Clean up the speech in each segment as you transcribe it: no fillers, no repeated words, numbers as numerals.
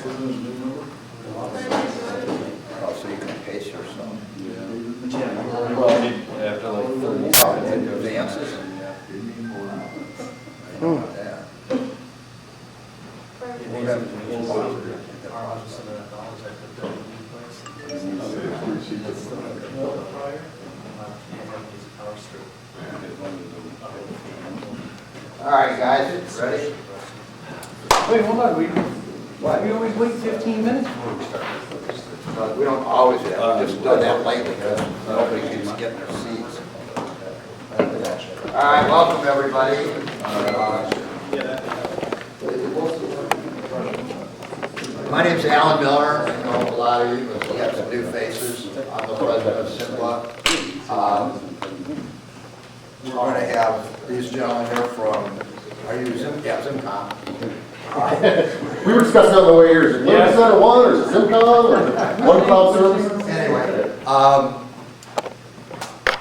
Oh, so you can pace yourself. Well, after like 30 seconds, it goes Advances? Yeah. Yeah. We'll have- All right, guys, ready? Wait, hold on, we What? always wait 15 minutes before we start. We don't always do that, we just done that lately because nobody keeps getting their seats. All right, welcome everybody. My name's Alan Miller. I know a lot of you, but we have some new faces. I'm the president of CiNPA. We're going to have these gentlemen here from, are you Zimcom? We were discussing on the way here, is it Linux Center 1 or is it Zimcom or One Cloud Services? Anyway,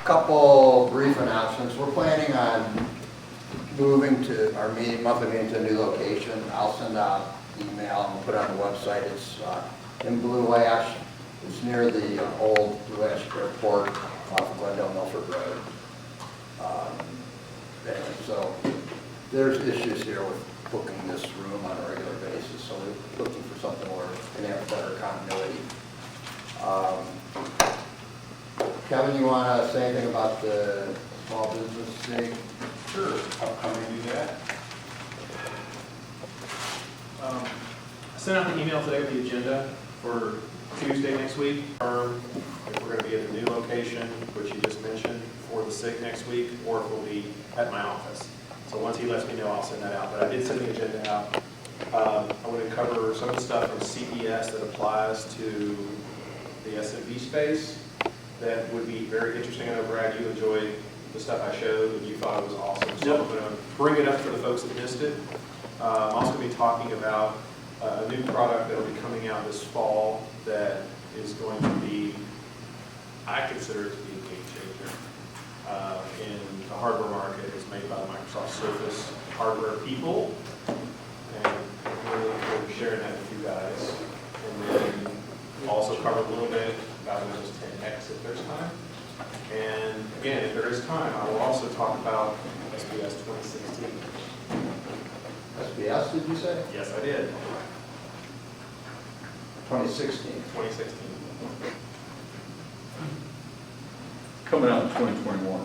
couple brief announcements. We're planning on moving to our monthly meeting to a new location. I'll send out email and we'll put it on the website. It's in Blue Ash. It's near the old Blue Ash Airport off of Glendale Milford Road. Anyway, so there's issues here with booking this room on a regular basis, so we're looking for something where we can have better continuity. Kevin, you want to say anything about the small business day? Sure. How can we do that? I sent out the email today with the agenda for Tuesday next week. If we're going to be at the new location, which you just mentioned, for the SIG next week, or if we'll be at my office. So once he lets me know, I'll send that out. But I did send the agenda out. I want to cover some of the stuff from CES that applies to the SMB space that would be very interesting. I know, Brad, you enjoyed the stuff I showed and you thought it was awesome. So I'm going to bring it up for the folks that missed it. I'm also going to be talking about a new product that will be coming out this fall that is going to be, I consider it to be a game changer in the hardware market. It's made by the Microsoft Surface hardware people, and I'm really looking forward to sharing that with you guys. And then also cover a little bit about Windows 10X if there's time. And again, if there is time, I will also talk about SBS 2016. SBS, did you say? Yes, I did. 2016. 2016. Coming out in 2021.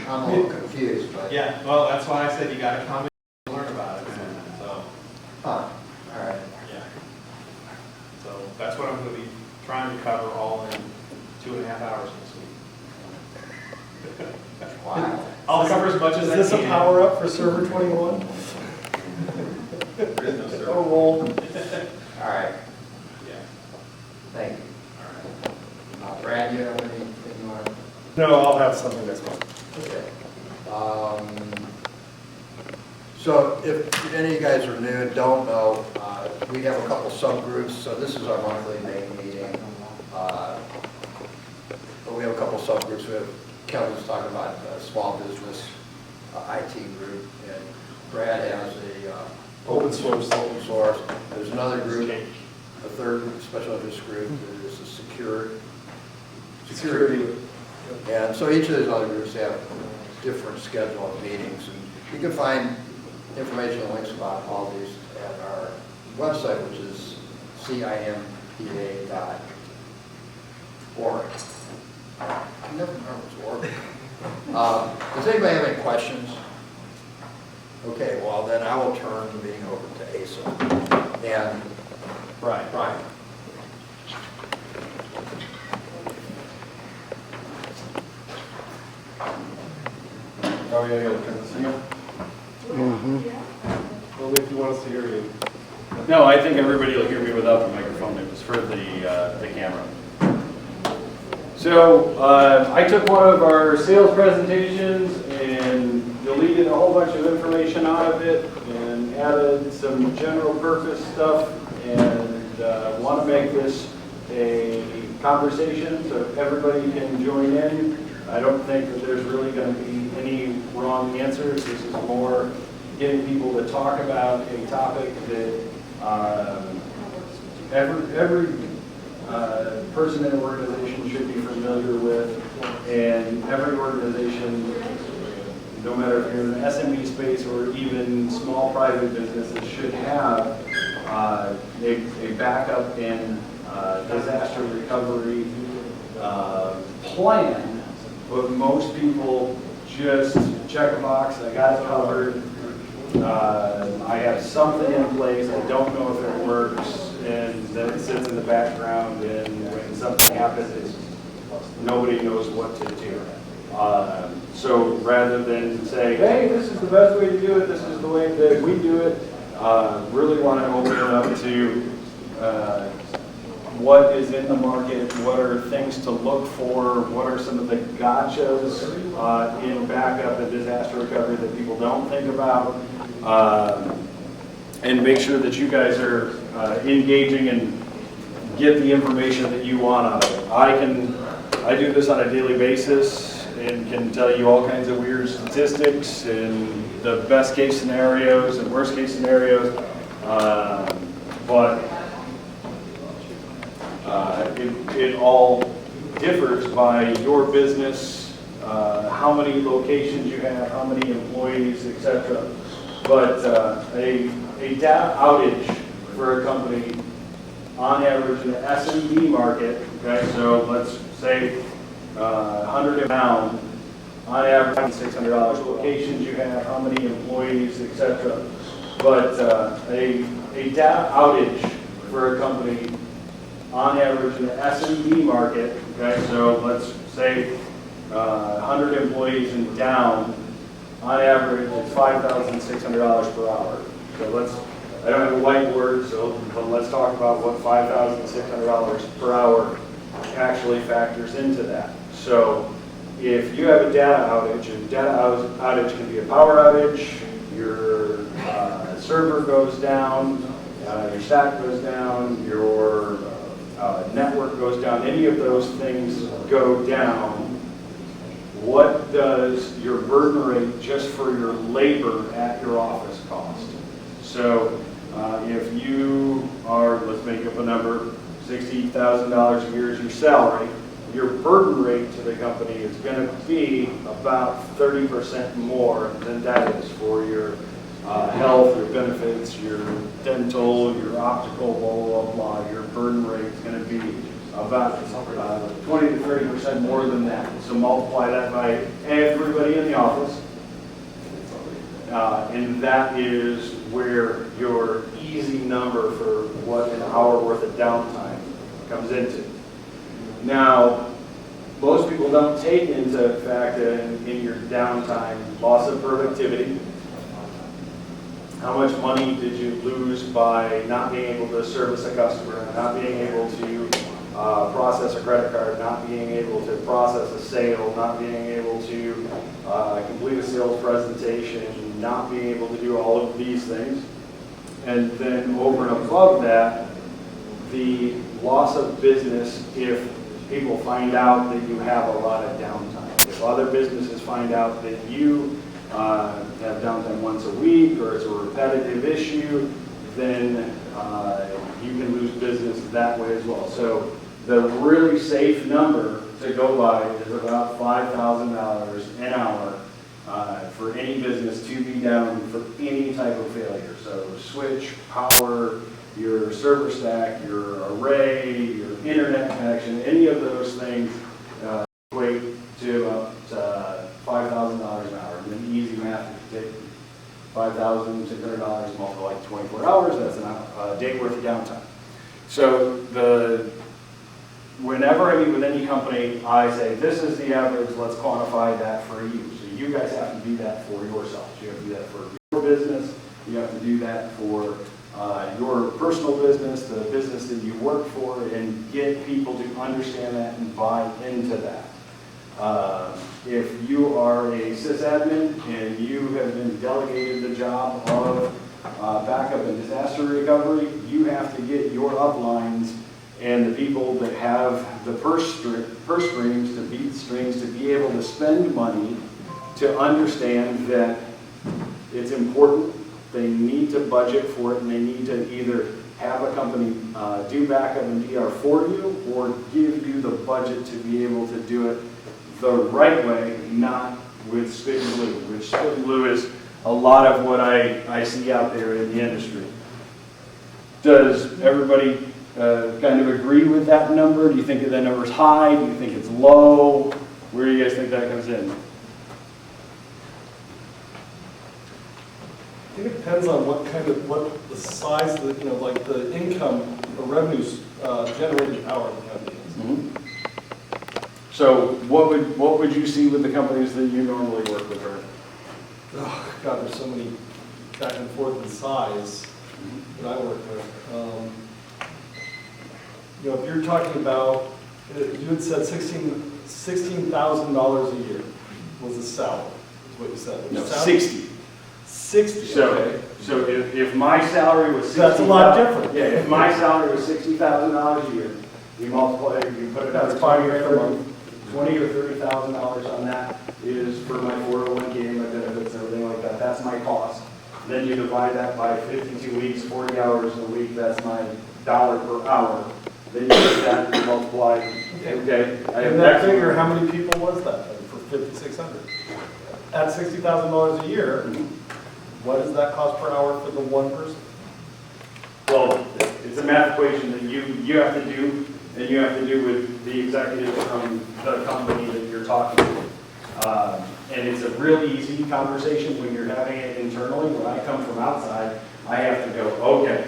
I'm a little confused, but. Yeah, well, that's why I said you got to come and learn about it. So, Huh, all right. yeah. So that's what I'm going to be trying to cover all in 2.5 hours this week. Wow. I'll cover as much as I can. Is this a power up for server 21? There is no server. Oh, roll. All right, Yeah. thank you. All right. Brad, you have anything you want to? No, I'll have something this month. Okay. So if any of you guys are new and don't know, we have a couple subgroups. So this is our monthly main meeting. But we have a couple subgroups. We have Kevin's talking about small business IT group, and Brad has a Open source. Open source. There's another group, a third special interest group. There's a security. And so each of those other groups have different schedule of meetings. And you can find information and links about all these at our website, which is CiNPA.org. I never remember what's org. Does anybody have any questions? Okay, well then I will turn the meeting over to Asa. And Brian. Oh, yeah, I gotta turn this on. Well, if you want us to hear you. No, I think everybody will hear me without the microphone. It was for the camera. So I took one of our sales presentations and deleted a whole bunch of information out of it and added some general purpose stuff, and want to make this a conversation so everybody can join in. I don't think that there's really going to be any wrong answers. This is more getting people to talk about a topic that every person in an organization should be familiar with, and every organization, no matter if you're in the SME space or even small private businesses, should have a backup and disaster recovery plan. But most people just check a box, I got it covered, I have something in place, I don't know if it works, and then it sits in the background, and when something happens, nobody knows what to do. So rather than say, hey, this is the best way to do it, this is the way that we do it, really want to open it up to what is in the market, what are things to look for, what are some of the gotchas in backup and disaster recovery that people don't think about, and make sure that you guys are engaging and get the information that you want out of it. I do this on a daily basis and can tell you all kinds of weird statistics and the best case scenarios and worst case scenarios, but it all differs by your business, how many locations you have, how many employees, etc. But a data outage for a company, on average in the SMB market, okay, so let's say 100 pound, on average $600 locations you have, how many employees, etc. But a data outage for a company, on average in the SMB market, okay, so let's say 100 employees and down, on average it's $5,600 per hour. So I don't have a whiteboard, but let's talk about what $5,600 per hour actually factors into that. So if you have a data outage, and data outage can be a power outage, your server goes down, your stack goes down, your network goes down, any of those things go down, what does your burden rate just for your labor at your office cost? So if you are, let's make up a number, $60,000 a year is your salary, your burden rate to the company is going to be about 30% more than that is for your health, your benefits, your dental, your optical, blah, blah, blah. Your burden rate is going to be about 20 to 30% more than that. So multiply that by everybody in the office. And that is where your easy number for what an hour worth of downtime comes into. Now, most people don't take into fact in your downtime loss of productivity. How much money did you lose by not being able to service a customer, not being able to process a credit card, not being able to process a sale, not being able to complete a sales presentation, not being able to do all of these things? And then over and above that, the loss of business if people find out that you have a lot of downtime. If other businesses find out that you have downtime once a week or it's a repetitive issue, then you can lose business that way as well. So the really safe number to go by is about $5,000 an hour for any business to be down for any type of failure. So switch, power, your server stack, your array, your internet connection, any of those things equate to about $5,000 an hour. And then easy math, if you take $5,600 multiplied by 24 hours, that's a day worth of downtime. So whenever I meet with any company, I say, this is the average, let's quantify that for you. So you guys have to do that for yourselves. You have to do that for your business. You have to do that for your personal business, the business that you work for, and get people to understand that and buy into that. If you are a sysadmin and you have been delegated the job of backup and disaster recovery, you have to get your uplines and the people that have the purse strings to beat strings to be able to spend money to understand that it's important they need to budget for it, and they need to either have a company do backup and DR for you, or give you the budget to be able to do it the right way, not with spit and glue, which spit and glue is a lot of what I see out there in the industry. Does everybody kind of agree with that number? Do you think that number's high? Do you think it's low? Where do you guys think that comes in? I think it depends on what the size of the, like the income or revenues generated hour the company is. Mm-hmm. So what would you see with the companies that you normally work with, Art? Oh, God, there's so many back and forth in size that I work with. If you're talking about, you had said $16,000 a year was the salary, is what you said. No, Salary? 60. 60, okay. So if my salary was $60,000. That's a lot different. Yeah, if my salary was $60,000 a year, you multiply it, you put it out That's $20,000 $5,000 a month. $20,000 or $30,000 on that is for my 401k, my benefits, everything like that. That's my cost. Then you divide that by 52 weeks, 40 hours a week. That's my dollar per hour. Then you take that and multiply. Okay. I have And that X figure, amount. how many people was that then for 5,600? At $60,000 a year, what does that cost per hour for the one person? Well, it's a math equation that you have to do, and you have to do with the executive from the company that you're talking to. And it's a real easy conversation when you're having it internally. When I come from outside, I have to go, okay,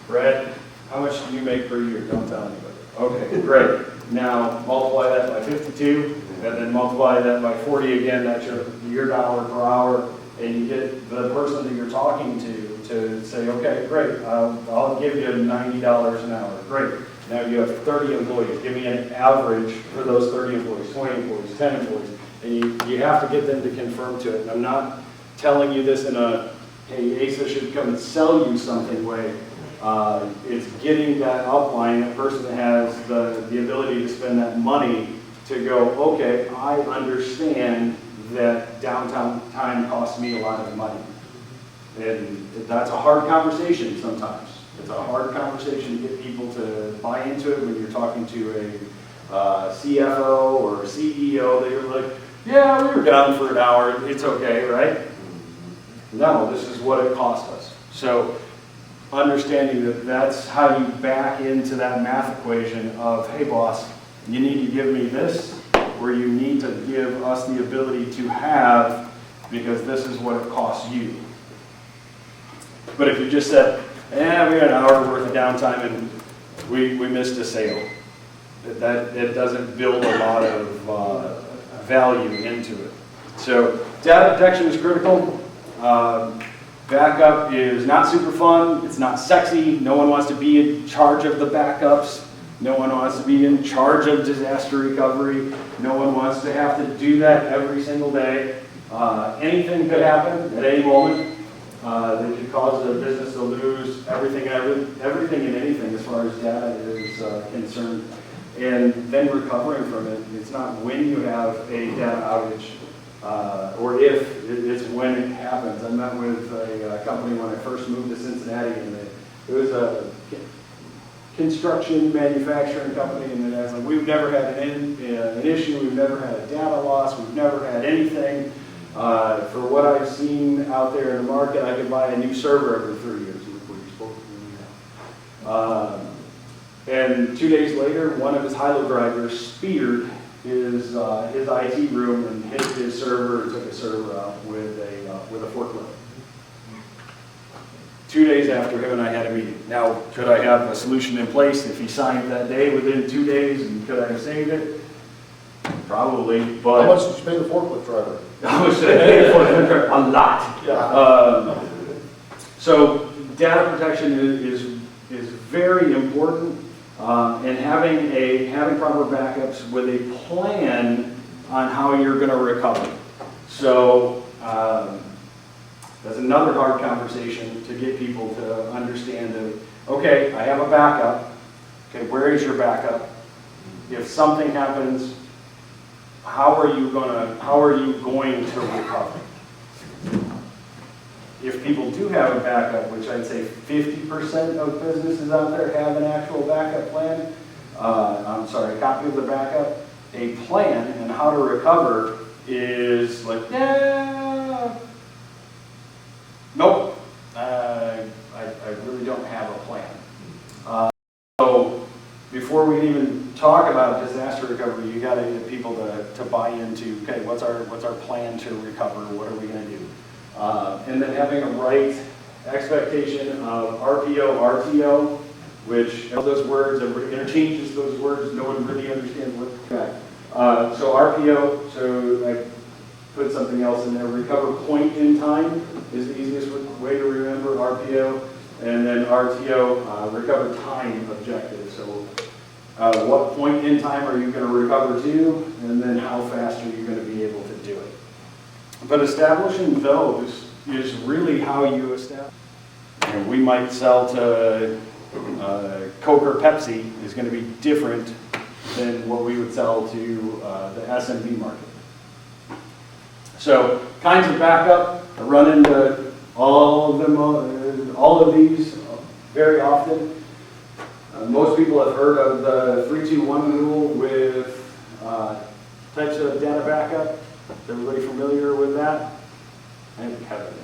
Brett, how much do you make per year? Don't tell anybody. Okay, great. Now multiply that by 52, and then multiply that by 40 again. That's your dollar per hour. And you get the person that you're talking to say, okay, great, I'll give you $90 an hour. Great. Now you have 30 employees. Give me an average for those 30 employees, 20 employees, 10 employees. And you have to get them to confirm to it. And I'm not telling you this in a, hey, ASA should come and sell you something way. It's getting that upline, that person that has the ability to spend that money to go, okay, I understand that downtown time costs me a lot of money. And that's a hard conversation sometimes. It's a hard conversation to get people to buy into it when you're talking to a CFO or a CEO that you're like, yeah, we were down for an hour, it's okay, right? No, this is what it cost us. So understanding that that's how you back into that math equation of, hey boss, you need to give me this, or you need to give us the ability to have, because this is what it costs you. But if you just said, we got an hour worth of downtime and we missed a sale, it doesn't build a lot of value into it. So data protection is critical. Backup is not super fun. It's not sexy. No one wants to be in charge of the backups. No one wants to be in charge of disaster recovery. No one wants to have to do that every single day. Anything could happen at any moment that could cause a business to lose everything and anything as far as data is concerned. And then recovering from it, it's not when you have a data outage or if, it's when it happens. I met with a company when I first moved to Cincinnati, and it was a construction manufacturing company, and I was like, we've never had an issue, we've never had a data loss, we've never had anything. For what I've seen out there in the market, I could buy a new server every 3 years. And 2 days later, one of his high-low drivers speared his IT room and hit his server and took his server out with a forklift. 2 days after, him and I had a meeting. Now, could I have a solution in place if he signed that day within 2 days, and could I have saved it? Probably, but... How much did you pay the forklift driver? How much did I pay for it? A lot. Yeah. So data protection is very important, and having proper backups with a plan on how you're going to recover. So that's another hard conversation to get people to understand that, okay, I have a backup. Okay, where is your backup? If something happens, how are you going to recover? if people do have a backup, which I'd say 50% of businesses out there have an actual backup plan, I'm sorry, a copy of the backup, a plan and how to recover is like, yeah, nope, I really don't have a plan. So before we even talk about disaster recovery, you got to get people to buy into, okay, what's our plan to recover? What are we going to do? And then having a right expectation of RPO, RTO, which those words, everybody interchanges those words, no one really understands what. Okay. So RPO, so I put something else in there, recover point in time is the easiest way to remember RPO. And then RTO, recover time objective. So what point in time are you going to recover to, and then how fast are you going to be able to do it? But establishing those is really how you establish. And we might sell to Coke or Pepsi is going to be different than what we would sell to the SMB market. So kinds of backup, I run into all of them, all of these very often. Most people have heard of the 3-2-1 rule with types of data backup. Is everybody familiar with that? And Kevin.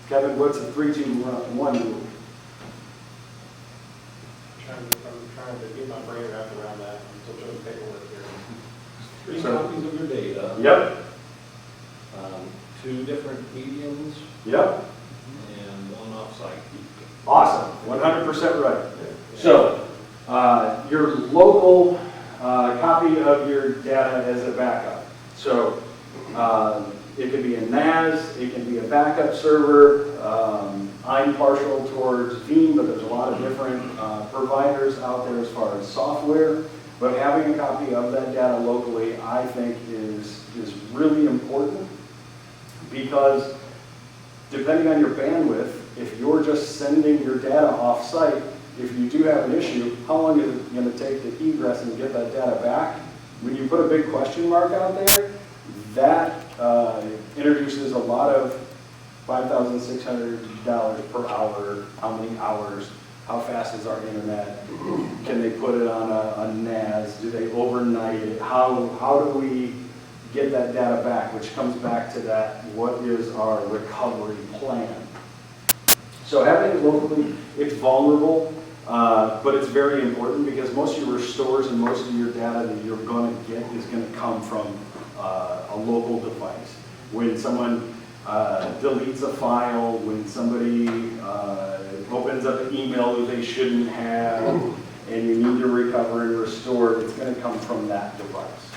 Kevin, what's the 3-2-1 rule? I'm trying to get my brain wrapped around that. I'm still trying to paperwork here. 3 copies of your data. Yep. 2 different mediums Yep. and 1 offsite. Awesome. 100% right. So, your local copy of your data as a backup. So, it can be a NAS, it can be a backup server. I'm partial towards Veeam, but there's a lot of different providers out there as far as software. But having a copy of that data locally, I think, is really important, because depending on your bandwidth, if you're just sending your data off-site, if you do have an issue, how long is it going to take to egress and get that data back? When you put a big question mark out there, that introduces a lot of $5,600 per hour, how many hours, how fast is our internet, can they put it on a NAS, do they overnight it, how do we get that data back, which comes back to that, what is our recovery plan? So having it locally, it's vulnerable, but it's very important, because most of your stores and most of your data that you're going to get is going to come from a local device. When someone deletes a file, when somebody opens up an email that they shouldn't have, and you need to recover and restore, it's going to come from that device.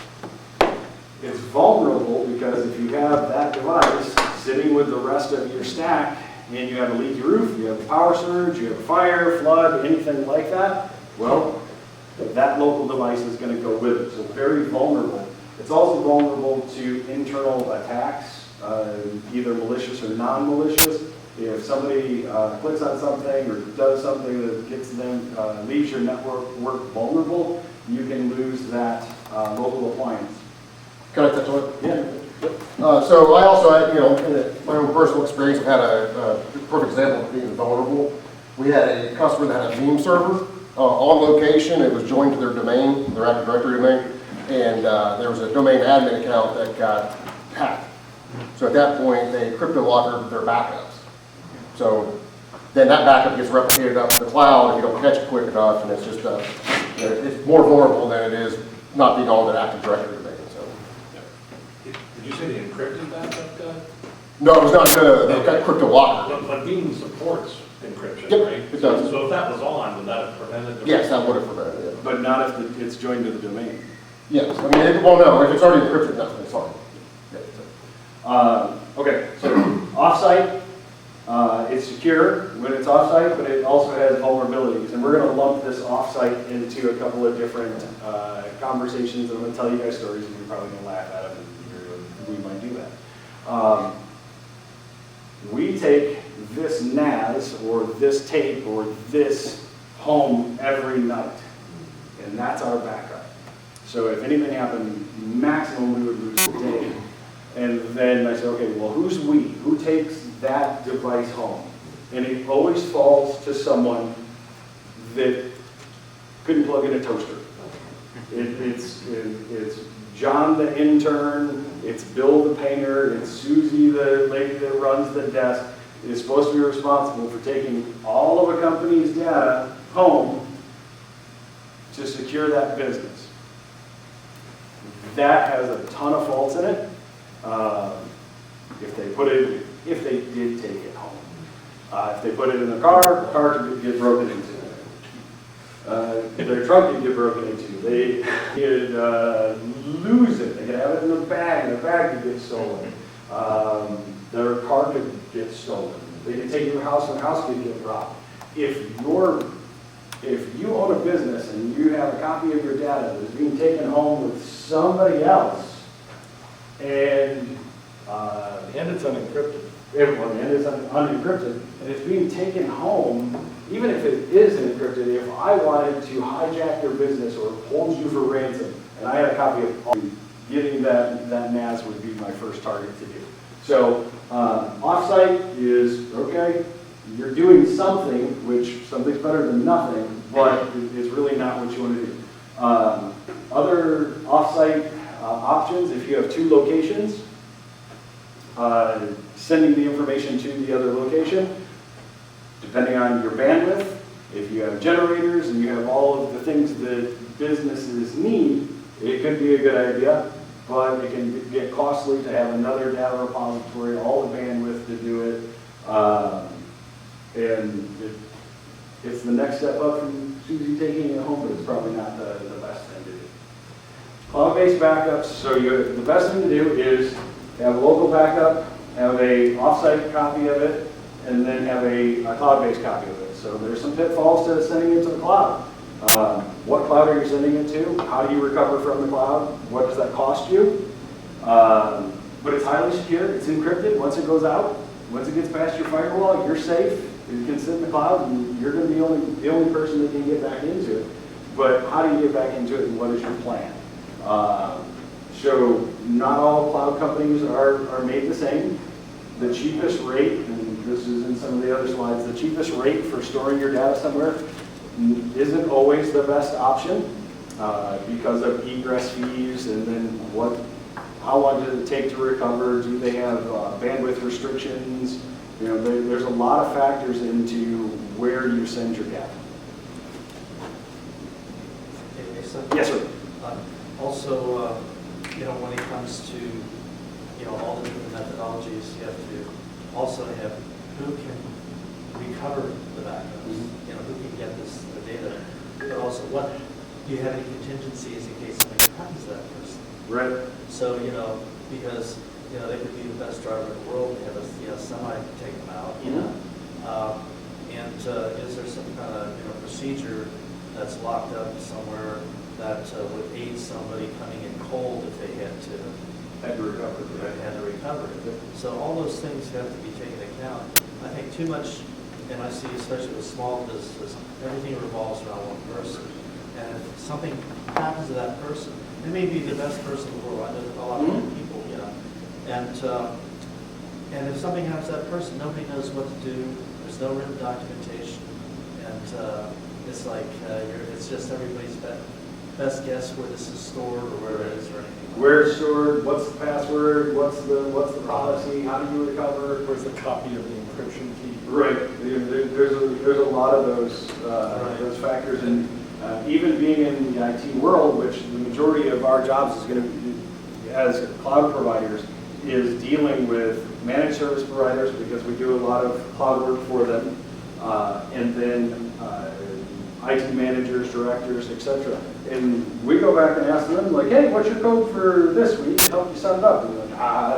It's vulnerable because if you have that device sitting with the rest of your stack, and you have a leaky roof, you have a power surge, you have a fire, flood, anything like that, well, that local device is going to go with it. So very vulnerable. It's also vulnerable to internal attacks, either malicious or non-malicious. If somebody clicks on something or does something that gets them, leaves your network vulnerable, you can lose that local appliance. Can I touch on it? Yeah. So I also had, in my own personal experience, I've had a perfect example of being vulnerable. We had a customer that had a Veeam server on location. It was joined to their domain, their Active Directory domain, and there was a domain admin account that got hacked. So at that point, they crypto-locked their backups. So then that backup gets replicated up to the cloud if you don't catch it quick enough, and it's just it's more vulnerable than it is not being on that Active Directory domain. So. Did you say the encrypted backup guy? No, it was not the crypto-locker. But Veeam supports encryption, Yep, right? it does. So if that was on, would that have prevented the... Yes, that would have prevented it. But not if it's joined to the domain. Yes, I mean, well, no, if it's already encrypted, no, it's fine. Okay, so offsite, it's secure when it's offsite, but it also has vulnerabilities. And we're going to lump this offsite into a couple of different conversations, and I'm going to tell you guys stories, and you're probably going to laugh at them, and we might do that. We take this NAS, or this tape, or this home every night, and that's our backup. So if anything happened, maximum we would lose a day. And then I said, okay, well, who's we? Who takes that device home? And it always falls to someone that couldn't plug in a toaster. It's John the intern, it's Bill the painter, it's Susie the lady that runs the desk. Is supposed to be responsible for taking all of a company's data home to secure that business. That has a ton of faults in it. If they did take it home. If they put it in the car could get broken into. Their trunk could get broken into. They could lose it. They could have it in the bag could get stolen. Their car could get stolen. They could take your house and the house could get robbed. If you own a business and you have a copy of your data that is being taken home with somebody else, and it's unencrypted. and it's unencrypted, and it's being taken home, even if it is encrypted, if I wanted to hijack your business or hold you for ransom, and I had a copy of getting that NAS would be my first target to do. So offsite is, okay, you're doing something, which something's better than nothing, but it's really not what you want to do. Other offsite options, if you have two locations, sending the information to the other location, depending on your bandwidth, if you have generators and you have all of the things that businesses need, it could be a good idea, but it can get costly to have another data repository, all the bandwidth to do it. It's the next step up from Susie taking it home, but it's probably not the best thing to do. Cloud-based backups, so the best thing to do is have a local backup, have a offsite copy of it, and then have a cloud-based copy of it. So there's some pitfalls to sending it to the cloud. What cloud are you sending it to? How do you recover from the cloud? What does that cost you? But it's highly secure, it's encrypted. Once it goes out, once it gets past your firewall, you're safe. You can sit in the cloud and you're going to be the only person that can get back into it. But how do you get back into it and what is your plan? So not all cloud companies are made the same. The cheapest rate, and this is in some of the other slides, the cheapest rate for storing your data somewhere isn't always the best option because of egress fees and then how long does it take to recover? Do they have bandwidth restrictions? You know, there's a lot of factors into where you send your data. Okay, so, Yes, sir. also, when it comes to, all the different methodologies, you have to also have who can recover the backups, who can get the data, but also what, do you have any contingencies in case something happens to that person? Right. So, because, they could be the best driver in the world, they have a semi take them out, and is there some kind of, procedure that's locked up somewhere that would aid somebody coming in cold if they had to recover it. So all those things have to be taken into account. I think too much, and I see especially with small businesses, everything revolves around one person. And if something happens to that person, they may be the best person in the world. I know a lot of people, and if something happens to that person, nobody knows what to do. There's no written documentation, and it's like it's just everybody's best guess where this is stored or where it is or anything. Where it's stored, what's the password, what's the policy, how do you recover? Where's the copy of the encryption key? Right. There's a lot of those factors, and even being in the IT world, which the majority of our jobs is going to be as cloud providers, is dealing with managed service providers because we do a lot of cloud work for them, and then IT managers, directors, etc. And we go back and ask them, like, hey, what's your code for this week? Help you set it up. And they're like, I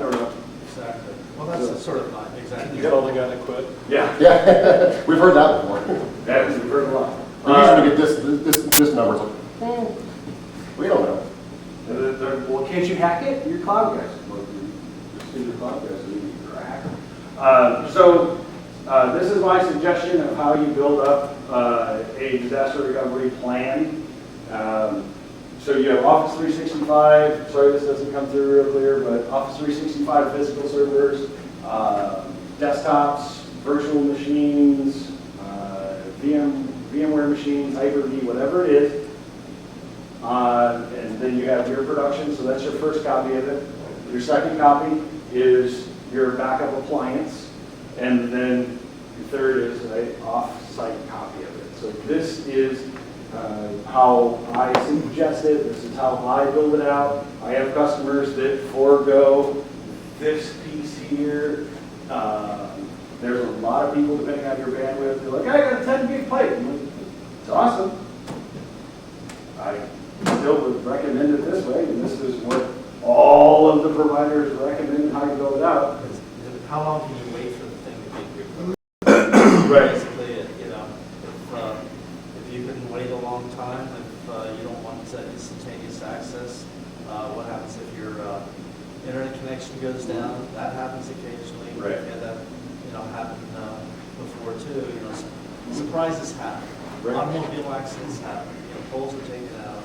don't know. Exactly. Well, that's sort of not exactly. You totally got to quit. Yeah. Yeah, we've heard that before. That is, we've heard a lot. We usually get this number, it's like, we don't know. Well, can't you hack it? You're cloud guys. Well, you're cloud guys, so you're a hacker. So this is my suggestion of how you build up a disaster recovery plan. So you have Office 365, sorry this doesn't come through real clear, but Office 365 physical servers, desktops, virtual machines, VMware machines, Hyper-V, whatever it is. And then you have your production, so that's your first copy of it. Your second copy is your backup appliance, and then your third is an off-site copy of it. So this is how I suggest it, this is how I build it out. I have customers that forego this piece here. There's a lot of people, depending on your bandwidth, they're like, I got a 10 gig pipe. I'm like, it's awesome. I still would recommend it this way, and this is what all of the providers recommend how you build it out. How long can you wait for the thing to be recovered? Right. Basically, if you can wait a long time, if you don't want instantaneous access, what happens if your internet connection goes down? That happens occasionally. Right. Yeah, that happened before too. Surprises happen. Right. Automobile accidents happen. Poles are taken out.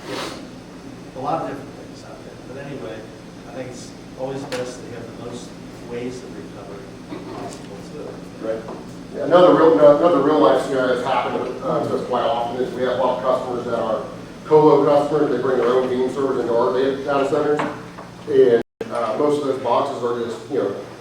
A lot of different things out there. But anyway, I think it's always best to have the most ways of recovery possible too. Right. Yeah, another real life scenario that's happened to us quite often is we have a lot of customers that are colo customers. They bring their own Veeam servers into our data centers, and most of those boxes are just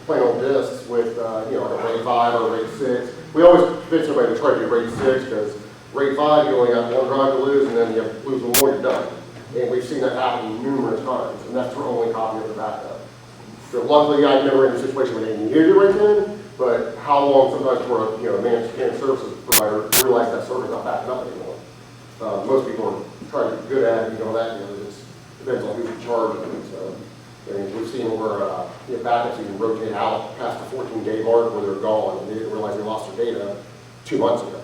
plain old disks with like a RAID 5 or a RAID 6. We always convince everybody to try to do RAID 6 because RAID 5 you only got one drive to lose, and then you lose one more, you're done. And we've seen that happen numerous times, and that's their only copy of the backup. So luckily, I never in a situation where they needed it right then. But how long sometimes for a managed services provider realize that server's not backing up anymore. Most people are trying to get good at it, it depends on who's in charge of it. So we've seen where backups even rotate out past the 14-day mark where they're gone and they didn't realize they lost their data 2 months ago.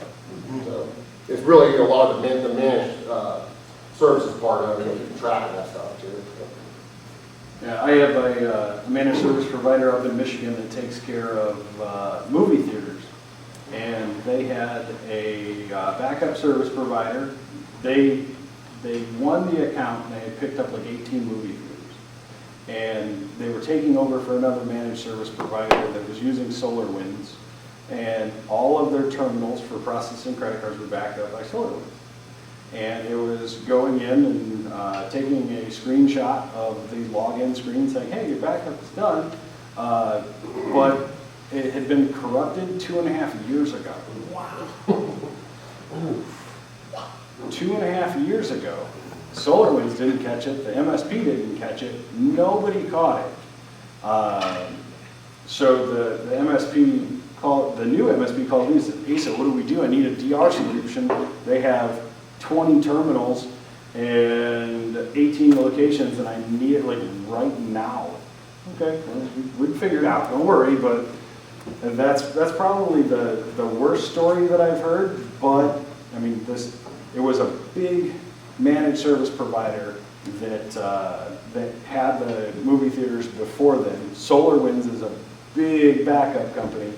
So it's really a lot of the managed services part of it, keeping track of that stuff too. Yeah, I have a managed service provider up in Michigan that takes care of movie theaters. And they had a backup service provider. They won the account and they had picked up like 18 movie theaters. And they were taking over for another managed service provider that was using SolarWinds. And all of their terminals for processing credit cards were backed up by SolarWinds. And it was going in and taking a screenshot of the login screen saying, hey, your backup is done. But it had been corrupted 2.5 years ago. Wow. 2.5 years ago. SolarWinds didn't catch it. The MSP didn't catch it. Nobody caught it. So the MSP called, the new MSP called me and said, Asa, what do we do? I need a DR solution. They have 20 terminals and 18 locations and I need it like right now. Okay, well, we'd figure it out, don't worry, but that's probably the worst story that I've heard, but I mean, it was a big managed service provider that had the movie theaters before then. SolarWinds is a big backup company,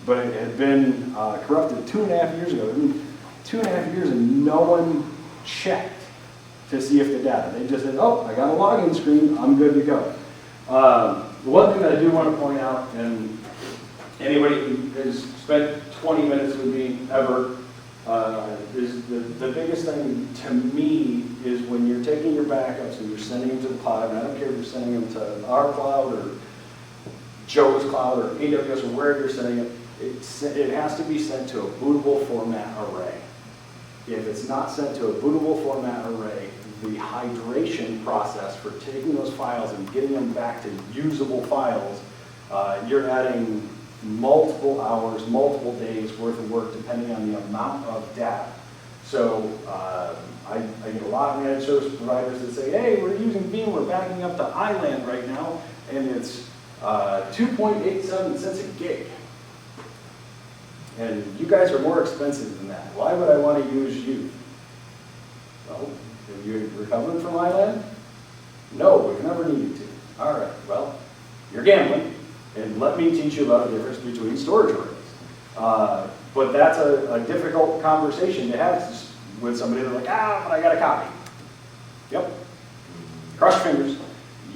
but it had been corrupted 2.5 years ago. I mean, 2.5 years and no one checked to see if the data. They just said, oh, I got a login screen, I'm good to go. The one thing that I do want to point out, and anybody who has spent 20 minutes with me ever, is the biggest thing to me is when you're taking your backups and you're sending them to the cloud, and I don't care if you're sending them to our cloud or Joe's cloud or AWS or wherever you're sending it, it has to be sent to a bootable format array. If it's not sent to a bootable format array, the hydration process for taking those files and getting them back to usable files, you're adding multiple hours, multiple days worth of work depending on the amount of data. So I get a lot of managed service providers that say, hey, we're using Veeam, we're backing up to iLand right now, and it's 2.87 cents a gig. And you guys are more expensive than that. Why would I want to use you? Well, have you recovered from iLand? No, we've never needed to. All right, well, you're gambling, and let me teach you about the difference between storage arrays. But that's a difficult conversation to have with somebody. They're like, but I got a copy. Yep, cross your fingers,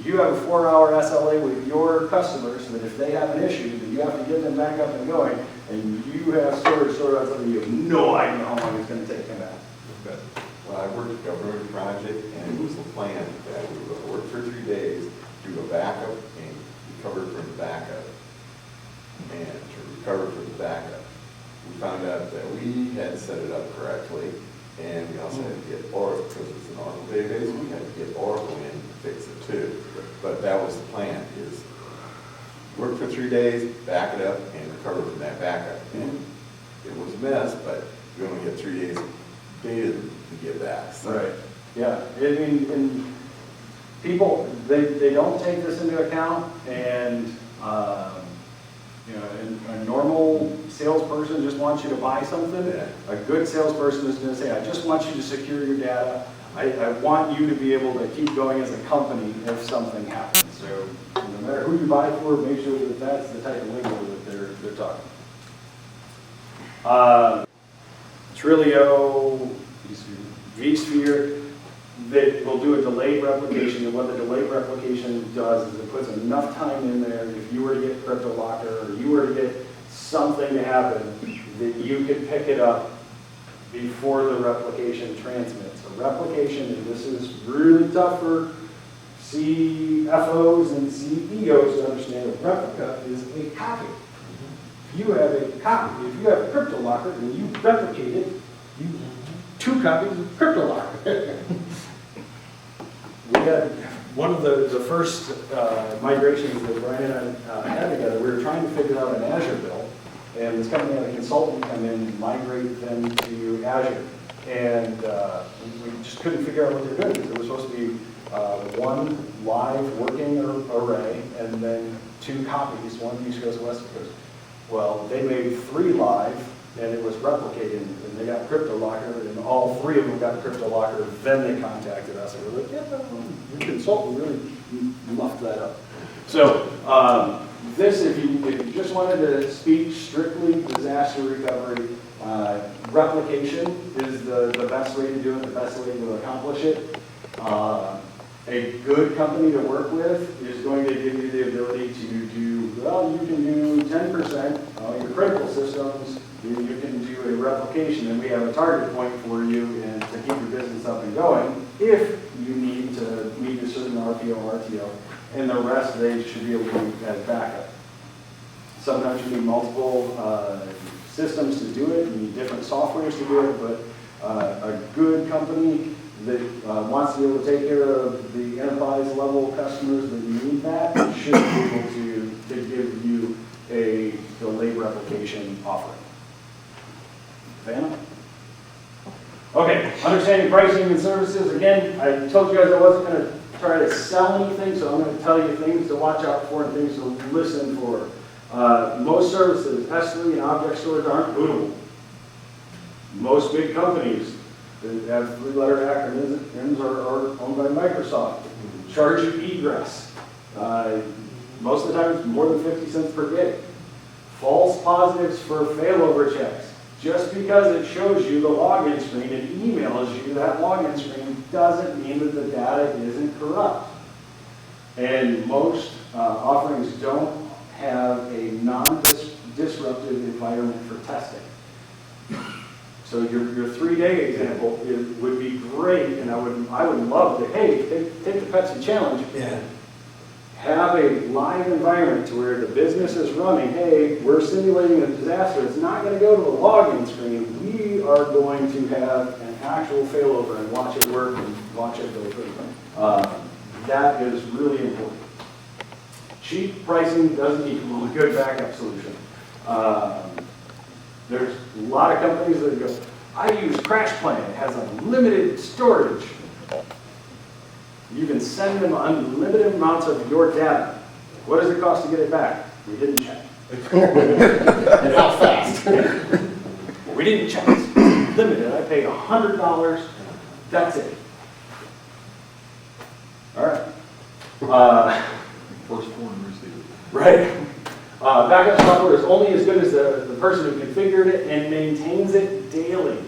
you have a 4-hour SLA with your customers, that if they have an issue, that you have to get them back up and going, and you have storage stored out something you have no idea how long it's gonna take to come back. Well, I worked a government project, and it was the plan that we would work for 3 days, do a backup, and recover from the backup. And to recover from the backup, we found out that we had set it up correctly, and we also had to get Oracle, because it's an Oracle database, we had to get Oracle in to fix it too. But that was the plan, is work for 3 days, back it up, and recover from that backup. And it was a mess, but we only had 3 days of data to get back. So. Right. Yeah, I mean, and people, they don't take this into account, and, you know, a normal salesperson just wants you to buy something. Yeah. A good salesperson is gonna say, I just want you to secure your data. I want you to be able to keep going as a company if something happens. So no matter who you buy for, make sure that that's the type of lingo that they're talking. Trilio, vSphere, that will do a delayed replication, and what the delayed replication does is it puts enough time in there, if you were to get CryptoLocker, or you were to get something to happen, that you could pick it up before the replication transmits. A replication, and this is really tough for CFOs and CEOs to understand, a replica is a copy. If you have a copy, if you have a CryptoLocker and you replicate it, you 2 copies of CryptoLocker. We had one of the first migrations that Brian and I had together, we were trying to figure out an Azure bill, and this company had a consultant come in and migrate them to Azure. And we just couldn't figure out what they were doing, because it was supposed to be 1 live working array, and then 2 copies, one East Coast, West Coast. Well, they made 3 live, and it was replicated, and they got CryptoLocker, and all 3 of them got CryptoLocker. Then they contacted us, and we're like, yeah, your consultant really muffed that up. So this, if you just wanted to speak strictly disaster recovery, replication is the best way to do it, the best way to accomplish it. A good company to work with is going to give you the ability to do, well, you can do 10%, your critical systems, you can do a replication, and we have a target point for you and to keep your business up and going if you need to meet a certain RPO, RTO, and the rest they should be able to do as backup. Sometimes you need multiple systems to do it, you need different softwares to do it, but a good company that wants to be able to take care of the enterprise level customers that need that should be able to give you a delayed replication offering. Vanna? Okay, understanding pricing and services. Again, I told you guys I wasn't going to try to sell anything, so I'm going to tell you things to watch out for and things to listen for. Most services, S3 and object storage, aren't bootable. Most big companies that have 3-letter acronyms are owned by Microsoft. Charge you egress. Most of the time it's more than 50 cents per gig. False positives for failover checks. Just because it shows you the login screen and emails you that login screen doesn't mean that the data isn't corrupt. And most offerings don't have a non-disruptive environment for testing. So your 3-day example would be great, and I would love to, hey, take the Pepsi challenge. Yeah. Have a live environment to where the business is running. Hey, we're simulating a disaster. It's not going to go to the login screen. We are going to have an actual failover and watch it work and watch it go through. That is really important. Cheap pricing doesn't equal a good backup solution. There's a lot of companies that go, I use CrashPlan. It has unlimited storage. You can send them unlimited amounts of your data. What does it cost to get it back? We didn't check. And how fast? We didn't check. It's limited. I paid $100. That's it. All right. First one received. Right. Backup software is only as good as the person who configured it and maintains it daily.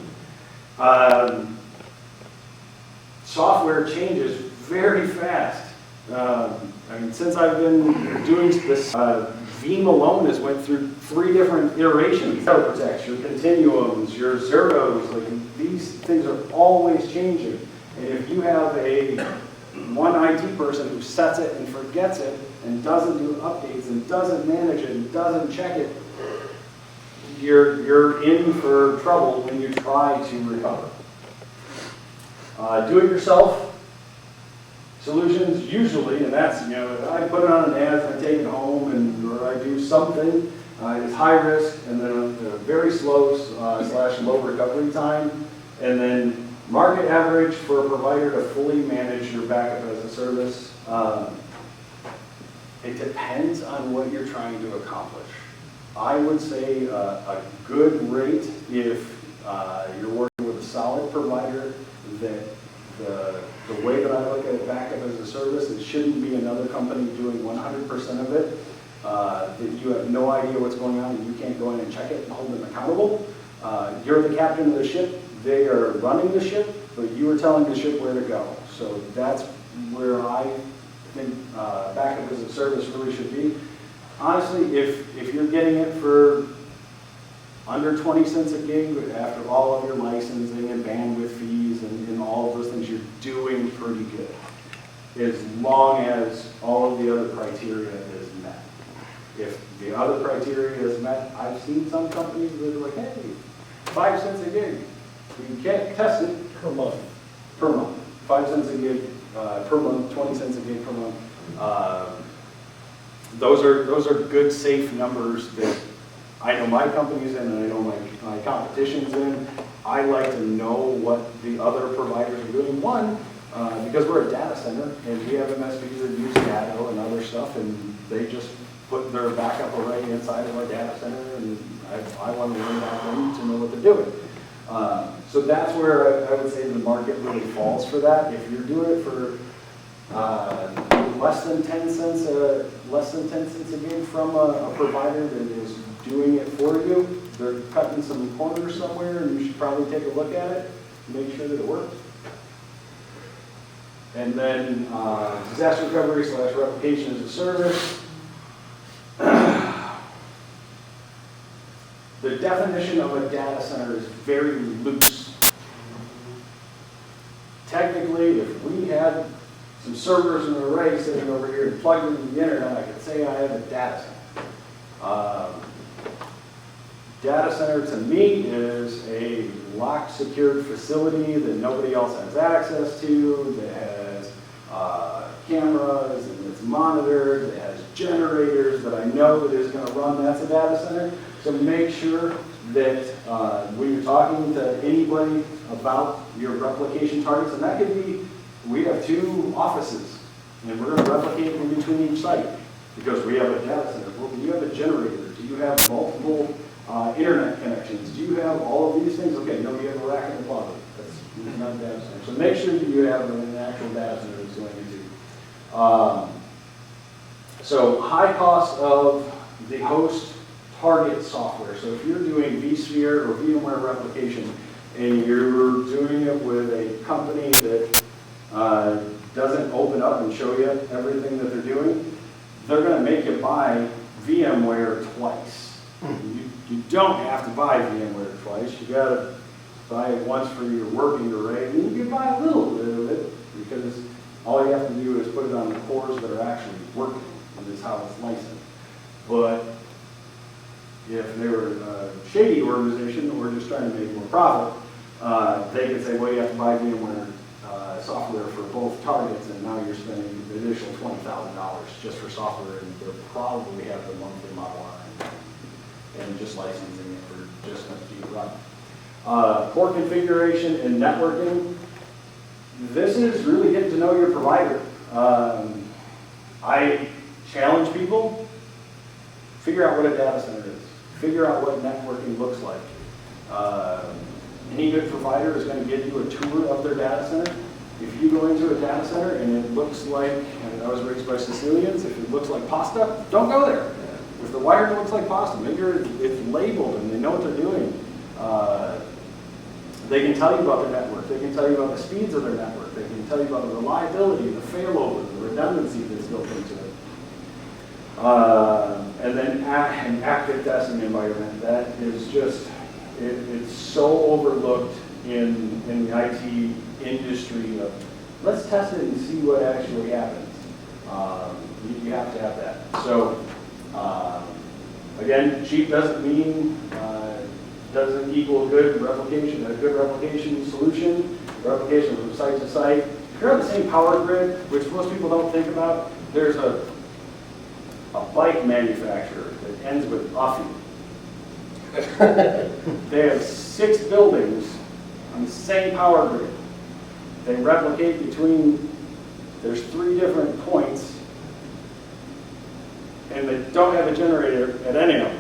Software changes very fast. I mean, since I've been doing this, Veeam alone has went through 3 different iterations. Protects your continuums, your zeros, like these things are always changing. And if you have one IT person who sets it and forgets it and doesn't do updates and doesn't manage it and doesn't check it, you're in for trouble when you try to recover. Do-it-yourself solutions usually, and that's, I put it on an ad and I take it home or I do something, it's high risk and then a very slow / low recovery time, and then market average for a provider to fully manage your backup as a service. It depends on what you're trying to accomplish. I would say a good rate if you're working with a solid provider that the way that I look at backup as a service, it shouldn't be another company doing 100% of it, that you have no idea what's going on and you can't go in and check it and hold them accountable. You're the captain of the ship, they are running the ship, but you are telling the ship where to go. So that's where I think backup as a service really should be. Honestly, if you're getting it for under 20 cents a gig, after all of your licensing and bandwidth fees and all of those things, you're doing pretty good. As long as all of the other criteria is met. If the other criteria is met, I've seen some companies that are like, hey, 5 cents a gig. You can't test it Per month. per month. 5 cents a gig per month, 20 cents a gig per month. Those are good, safe numbers that I know my company's in and I know my competition's in. I like to know what the other providers are doing. One, because we're a data center and we have MSPs that use Datto and other stuff, and they just put their backup array inside of our data center, and I want to learn about them to know what they're doing. So that's where I would say the market really falls for that. If you're doing it for less than 10 cents a gig from a provider that is doing it for you, they're cutting some corners somewhere, and you should probably take a look at it and make sure that it works. And then disaster recovery / replication as a service. The definition of a data center is very loose. Technically, if we had some servers and an array sitting over here and plugged into the internet, I could say I have a data center. Data center to me is a locked, secured facility that nobody else has access to, that has cameras, and it's monitored, that has generators that I know that is going to run. That's a data center. So make sure that when you're talking to anybody about your replication targets, and that could be, we have 2 offices, and we're going to replicate in between each site because we have a data center. Well, do you have a generator? Do you have multiple internet connections? Do you have all of these things? Okay, no, you have a rack in the closet. That's not a data center. So make sure that you have an actual data center that's going into. So high cost of the host target software. So if you're doing vSphere or VMware replication and you're doing it with a company that doesn't open up and show you everything that they're doing, they're going to make you buy VMware twice. You don't have to buy VMware twice. You got to buy it once for your working array, and you can buy a little bit of it because all you have to do is put it on the cores that are actually working, and this is how it's licensed. But if they were a shady organization or just trying to make more profit, they could say, well, you have to buy VMware software for both targets, and now you're spending an additional $20,000 just for software, and they'll probably have the monthly model on it, and just licensing it for just enough to run. Port configuration and networking. This is really getting to know your provider. I challenge people, figure out what a data center is. Figure out what networking looks like. Any good provider is going to give you a tour of their data center. If you go into a data center and it looks like, and I was raised by Sicilians, if it looks like pasta, don't go there. If the wiring looks like pasta, make sure it's labeled and they know what they're doing. They can tell you about their network. They can tell you about the speeds of their network. They can tell you about the reliability, the failover, the redundancy that's built into it. And then an active testing environment. That is just, it's so overlooked in the IT industry of, let's test it and see what actually happens. You have to have that. So, again, cheap doesn't mean, doesn't equal good replication, a good replication solution, replication from site to site. If you're on the same power grid, which most people don't think about, there's a bike manufacturer that ends with Uffy. They have 6 buildings on the same power grid. They replicate between, there's 3 different points, and they don't have a generator at any of them.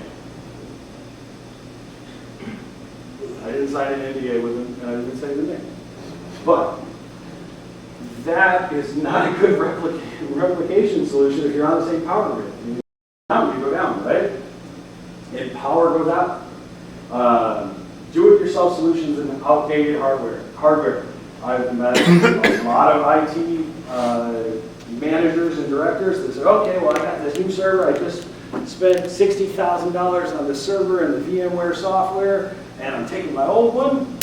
I didn't sign an NDA with them, and I didn't say the name. But that is not a good replication solution if you're on the same power grid. You go down, right? And power goes out. Do-it-yourself solutions and outdated hardware. I've met a lot of IT managers and directors that said, okay, well, I got this new server. I just spent $60,000 on the server and the VMware software, and I'm taking my old one.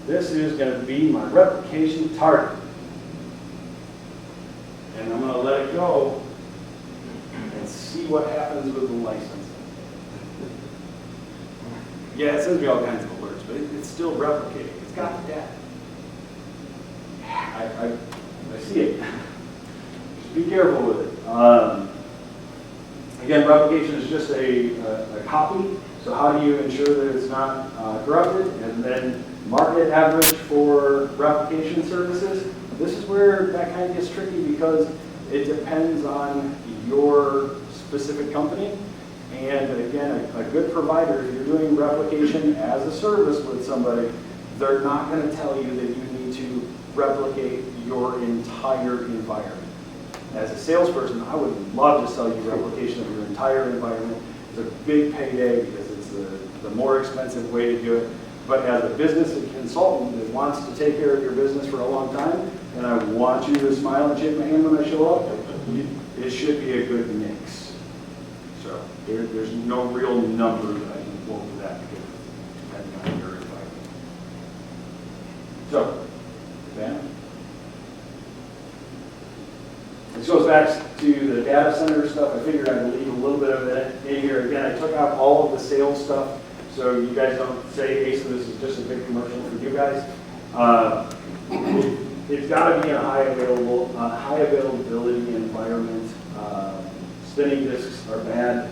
This is going to be my replication target. And I'm going to let it go and see what happens with the license. Yeah, it sends me all kinds of alerts, but it's still replicating. It's got the data. I see it. Just be careful with it. Again, replication is just a copy. So how do you ensure that it's not corrupted? And then market average for replication services. This is where that kind of gets tricky because it depends on your specific company. And again, a good provider, if you're doing replication as a service with somebody, they're not going to tell you that you need to replicate your entire environment. As a salesperson, I would love to sell you replication of your entire environment. It's a big payday because it's the more expensive way to do it. But as a business consultant that wants to take care of your business for a long time, and I want you to smile and shake my hand when I show up, it should be a good mix. So there's no real number that I can quote for that because depending on your environment. So, Van? This goes back to the data center stuff. I figured I'd leave a little bit of it in here. Again, I took out all of the sales stuff so you guys don't say, hey, so this is just a big commercial for you guys. It's got to be a high availability environment. Spinning disks are bad.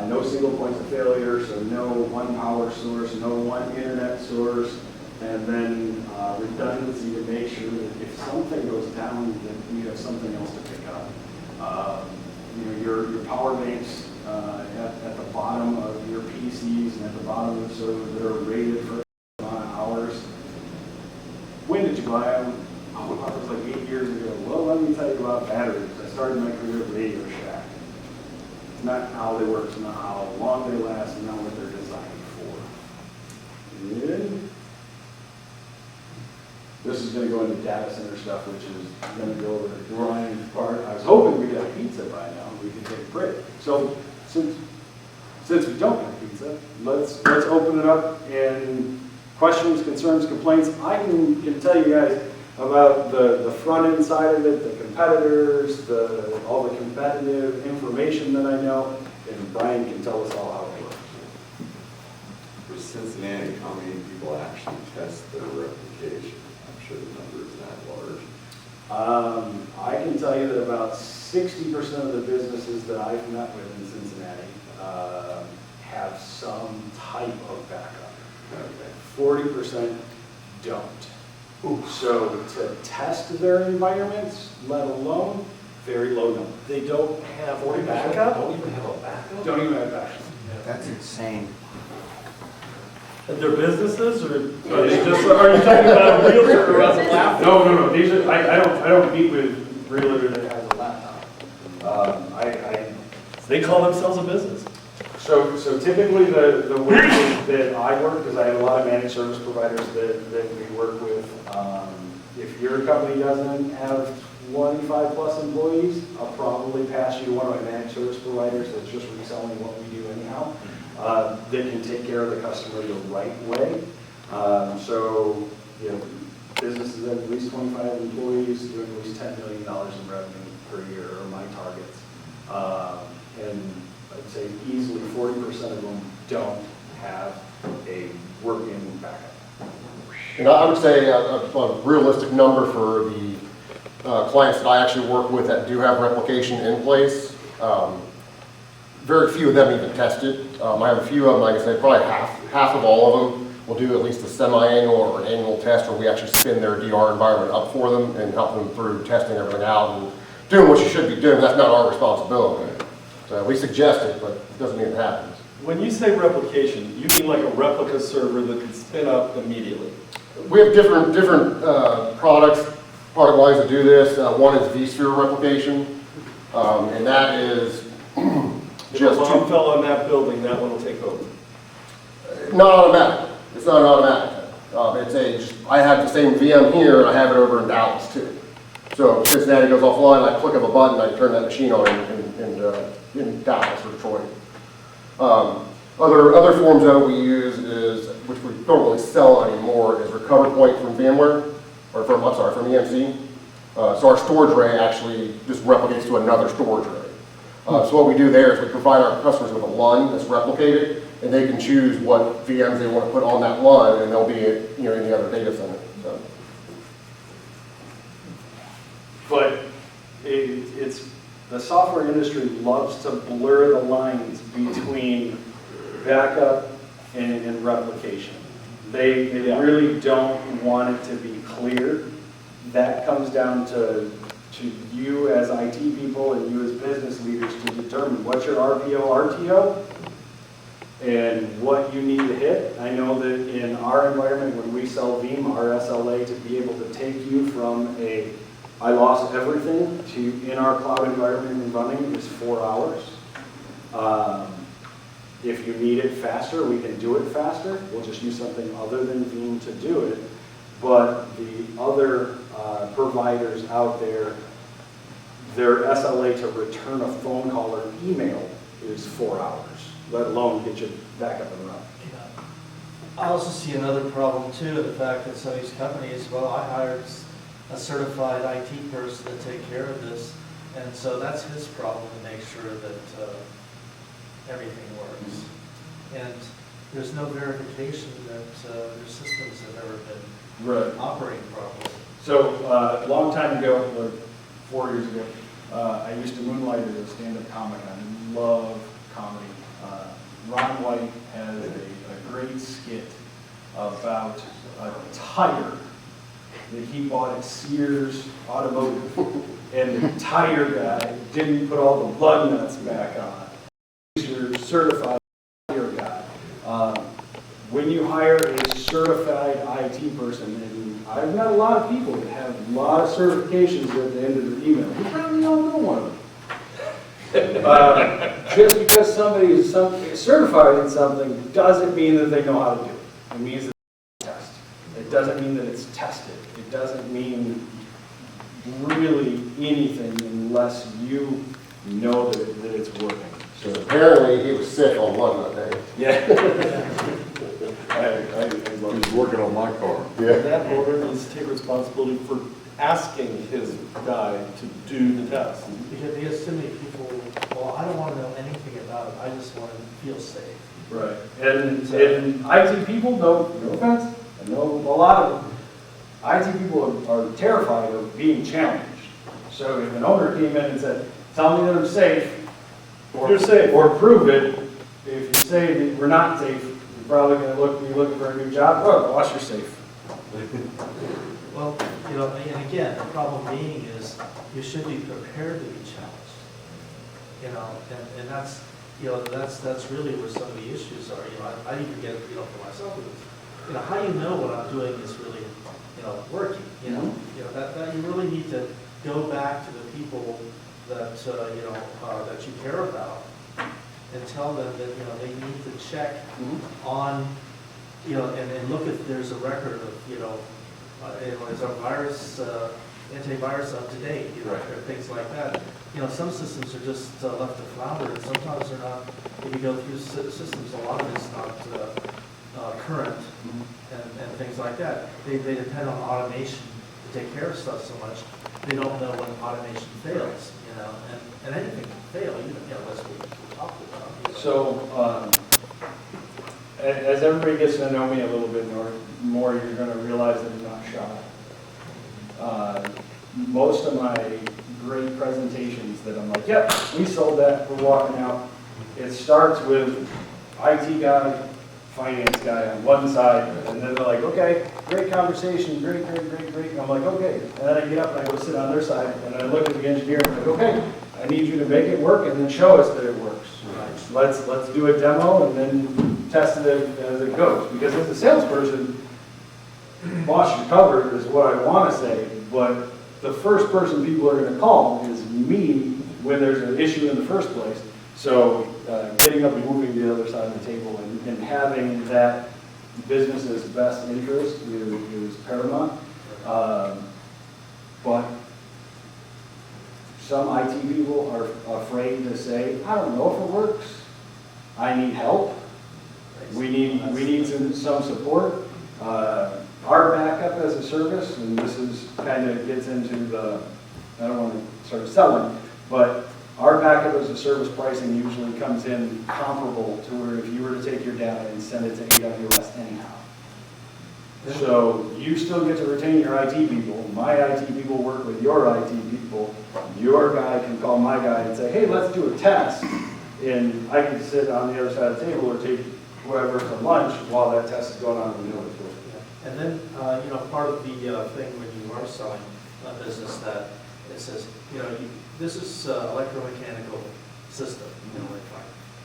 No single points of failure, so no one power source, no one internet source, and then redundancy to make sure that if something goes down, that you have something else to pick up. Your power banks at the bottom of your PCs and at the bottom of the server that are rated for a amount of hours. When did you buy them? Oh, it was like 8 years ago. Well, let me tell you about batteries. I started my career at Radio Shack. It's not how they work, it's not how long they last, and not what they're designed for. And this is going to go into data center stuff, which is going to go over to Brian's part. I was hoping we'd have pizza by now. We could take a break. So since we don't have pizza, let's open it up and questions, concerns, complaints. I can tell you guys about the front end side of it, the competitors, all the competitive information that I know, and Brian can tell us all how it works. For Cincinnati, how many people actually test their replication? I'm sure the number is not large. I can tell you that about 60% of the businesses that I've met with in Cincinnati have some type of backup. Okay. 40% don't. So to test their environments, let alone, very low number. They don't have a backup? Don't even have a backup? Don't even have backup. That's insane. Their businesses, or Are they just, are you talking about a realtor who has a laptop? No. These are, I don't meet with realtor that has a laptop. They call themselves a business. So typically the way that I work, because I have a lot of managed service providers that we work with, if your company doesn't have 25 plus employees, I'll probably pass you to one of my managed service providers that's just reselling what we do anyhow, that can take care of the customer the right way. So, you know, businesses at least 25 employees doing at least $10 million in revenue per year are my targets. And I'd say easily 40% of them don't have a working backup. And I would say a realistic number for the clients that I actually work with that do have replication in place, very few of them even tested. I have a few of them, like I said, probably half of all of them will do at least a semi-annual or an annual test where we actually spin their DR environment up for them and help them through testing everything out and doing what you should be doing. That's not our responsibility. So we suggest it, but it doesn't mean it happens. When you say replication, you mean like a replica server that can spin up immediately? We have different product lines that do this. One is vSphere replication, and that is If just a bomb fell on that building, that one will take over. not automatic. It's not an automatic. I have the same VM here, and I have it over in Dallas too. So if Cincinnati goes offline, I click of a button, I turn that machine on in Dallas or Detroit. Other forms that we use is, which we don't really sell anymore, is Recover Point from VMware, or from EMC. So our storage array actually just replicates to another storage array. So what we do there is we provide our customers with a LUN that's replicated, and they can choose what VMs they want to put on that LUN, and they'll be in the other data center. So. But it's the software industry loves to blur the lines between backup and replication. They really don't want it to be clear. That comes down to you as IT people and you as business leaders to determine what's your RPO, RTO, and what you need to hit. I know that in our environment, when we sell Veeam, our SLA to be able to take you from I lost everything to in our cloud environment and running is 4 hours. If you need it faster, we can do it faster. We'll just use something other than Veeam to do it. But the other providers out there, their SLA to return a phone call or email is 4 hours, let alone get you back up and running. I also see another problem too, the fact that some of these companies, well, I hired a certified IT person to take care of this, and so that's his problem to make sure that everything works. And there's no verification that their systems have ever been operating properly. So a long time ago, or 4 years ago, I used to moonlight as a stand-up comic. I love comedy. Ron White has a great skit about a tire that he bought at Sears Automotive, and the tire guy didn't put all the lug nuts back on. He's your certified tire guy. When you hire a certified IT person, and I've met a lot of people that have a lot of certifications at the end of their email. You probably all know one of them. Just because somebody is certified in something doesn't mean that they know how to do it. It means that it's test. It doesn't mean that it's tested. It doesn't mean really anything unless you know that it's working. So apparently he was sick on one that day. Yeah. I was working on my car. Yeah. That owner needs to take responsibility for asking his guy to do the test. Because too many people, well, I don't want to know anything about it, I just want to feel safe. Right. And IT people, no offense, I know a lot of them, IT people are terrified of being challenged. So if an owner came in and said, tell me that I'm safe, You're safe. or prove it, if you say that we're not safe, you're probably going to be looking for a new job. Oh, boss, you're safe. Well, and again, the problem being is you should be prepared to be challenged. And that's, that's really where some of the issues are. I even get, for myself, how do you know what I'm doing is really, working? That you really need to go back to the people that, that you care about and tell them that, you know, they need to check on, you know, and look if there's a record of, you know, is our virus, antivirus up to date, you know, Right. or things like that. You know, some systems are just left to flounder, and sometimes they're not, if you go through systems, a lot of it's not current and things like that. They depend on automation to take care of stuff so much, they don't know when automation fails, you know, and anything can fail, even, you know, as we talked about. You know. So, as everybody gets to know me a little bit more, you're going to realize that I'm not shy. Most of my great presentations that I'm like, yep, we sold that, we're walking out. It starts with IT guy, finance guy on one side, and then they're like, okay, great conversation, great. And I'm like, okay. And then I get up and I go sit on their side, and I look at the engineer and I'm like, okay, I need you to make it work and then show us that it works. Let's do a demo and then test it as it goes. Because as a salesperson, boss, you're covered is what I want to say, but the first person people are going to call is me when there's an issue in the first place. So getting up and moving to the other side of the table and having that business's best interest is paramount. But some IT people are afraid to say, I don't know if it works. I need help. We need some support. Our backup as a service, and this is kind of gets into the, I don't want to start selling, but our backup as a service pricing usually comes in comparable to where if you were to take your data and send it to AWS anyhow. So you still get to retain your IT people. My IT people work with your IT people. Your guy can call my guy and say, hey, let's do a test. And I can sit on the other side of the table or take whoever to lunch while that test is going on in the middle of it. And then, you know, part of the thing when you are selling a business that it says, you know, this is electromechanical system, you know, like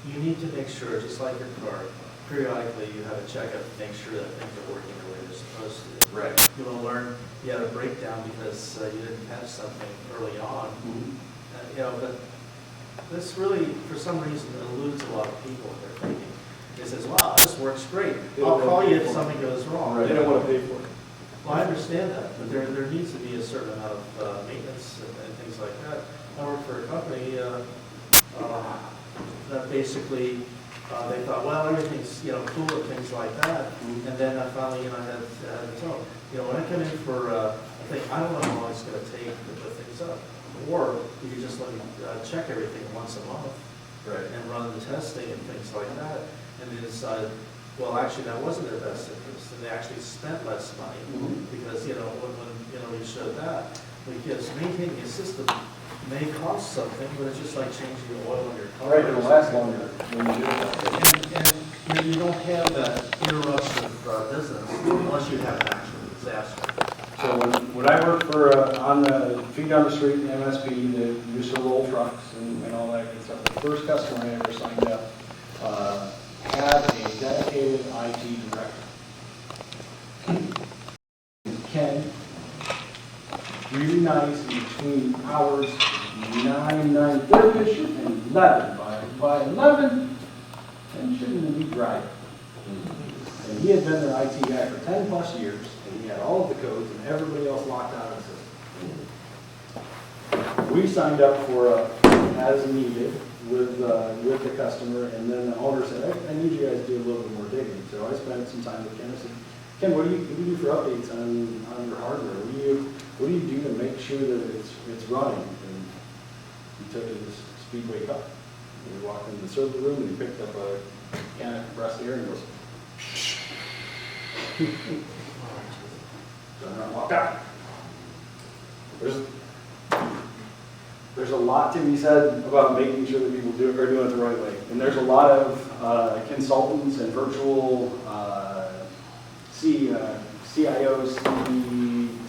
you need to make sure, just like your car, periodically you have a checkup to make sure that things are working the way they're supposed to. Right. You will learn you had a breakdown because you didn't catch something early on. You know, but this really, for some reason, eludes a lot of people what they're thinking. It says, wow, this works great. I'll call you if something goes wrong. They don't want to pay for it. Well, I understand that, but there needs to be a certain amount of maintenance and things like that. I worked for a company that basically, they thought, well, everything's, you know, cool and things like that. And then I finally, you know, had to tell them, you know, when I come in for a thing, I don't know how long it's going to take to put things up. Or you could just let me check everything once a month. Right. And run the testing and things like that. And they decided, well, actually, that wasn't their best interest, and they actually spent less money because, you know, when you know, we showed that, because maintaining a system may cost something, but it's just like changing the oil in your car. Right, it'll last longer when you do that. And you don't have that interruption of business unless you have an actual disaster. So when I worked for, on the feet down the street in MSP that used to roll trucks and all that good stuff, the first customer I ever signed up had a dedicated IT director. Ken, really nice between hours 9:30ish and 11. By 11, and shouldn't even be driving. And he had been their IT guy for 10 plus years, and he had all of the codes, and everybody else locked out of the system. We signed up for as needed with the customer, and then the owner said, I need you guys to do a little bit more digging. So I spent some time with Ken. I said, Ken, what do you do for updates on your hardware? What do you do to make sure that it's running? And he took his Speedway Cup. And we walked into the server room, and he picked up a can of compressed air and goes, turned around and walked out. There's a lot to be said about making sure that people are doing it the right way. And there's a lot of consultants and virtual CIOs,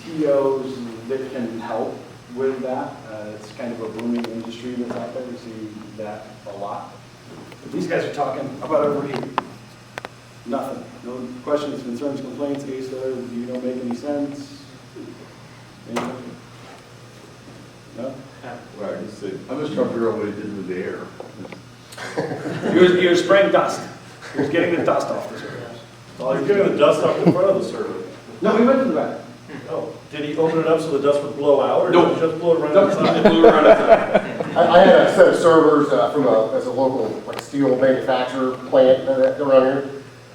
CTOs that can help with that. It's kind of a booming industry that's out there. We see that a lot. But these guys are talking about over here. Nothing. No questions, concerns, complaints, case letter. Do you don't make any sense? Anything? No? Well, I just said, I'm just trying to figure out what he did with the air. He was spraying dust. He was getting the dust off the server. Oh, he's getting the dust off in front of the server. No, he went to the back. Oh, did he open it up so the dust would blow out, or No. did he just blow it right It outside? blew around outside. I had a set of servers as a local like steel manufacturer plant around here,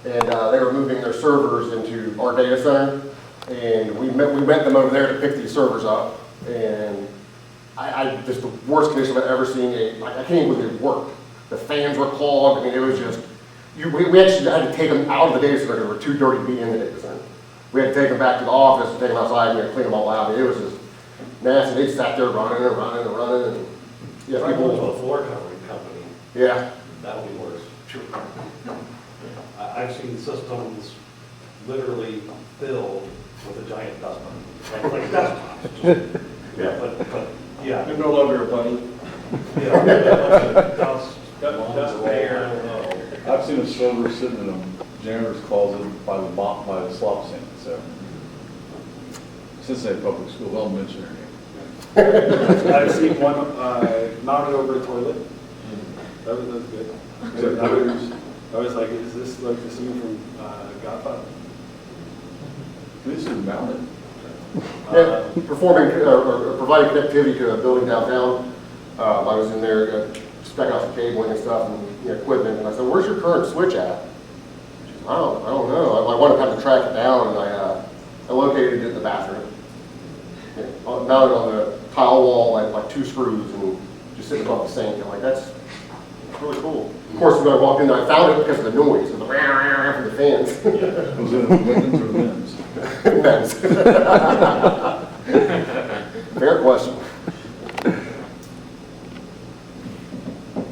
and they were moving their servers into our data center, and we met them over there to pick these servers up, and I just the worst condition I've ever seen. I can't even believe it worked. The fans were clogged. I mean, it was just we actually had to take them out of the data center because they were too dirty to be in the data center. We had to take them back to the office and take them outside and clean them all out. It was just nasty. They sat there running and running and running. And, yeah, Try going to people. a floor covering company, Yeah. that would be worse. I've seen systems literally filled with a giant dust bunny, like dust bunnies. Yeah. But, yeah. You're no longer a bunny. Yeah, dust, Dust layer. I've seen a server sitting in a janitor's closet by the slop sink, so. Cincinnati Public School, don't mention her name. I've seen one mounted over a toilet. That was good. I was like, is this like the scene from Godfather? This is mounted. Performing or providing connectivity to a building downtown. I was in there spec out some cabling and stuff and equipment, and I said, "Where's your current switch at?" She said, I don't know. I wound up having to track it down, and I located it in the bathroom. Mounted on the tile wall, like 2 screws, and just sitting above the sink. I'm like, that's really cool. Of course, when I walked in there, I found it because of the noise, of the from the fans. Was it women's or men's? Men's. Fair question.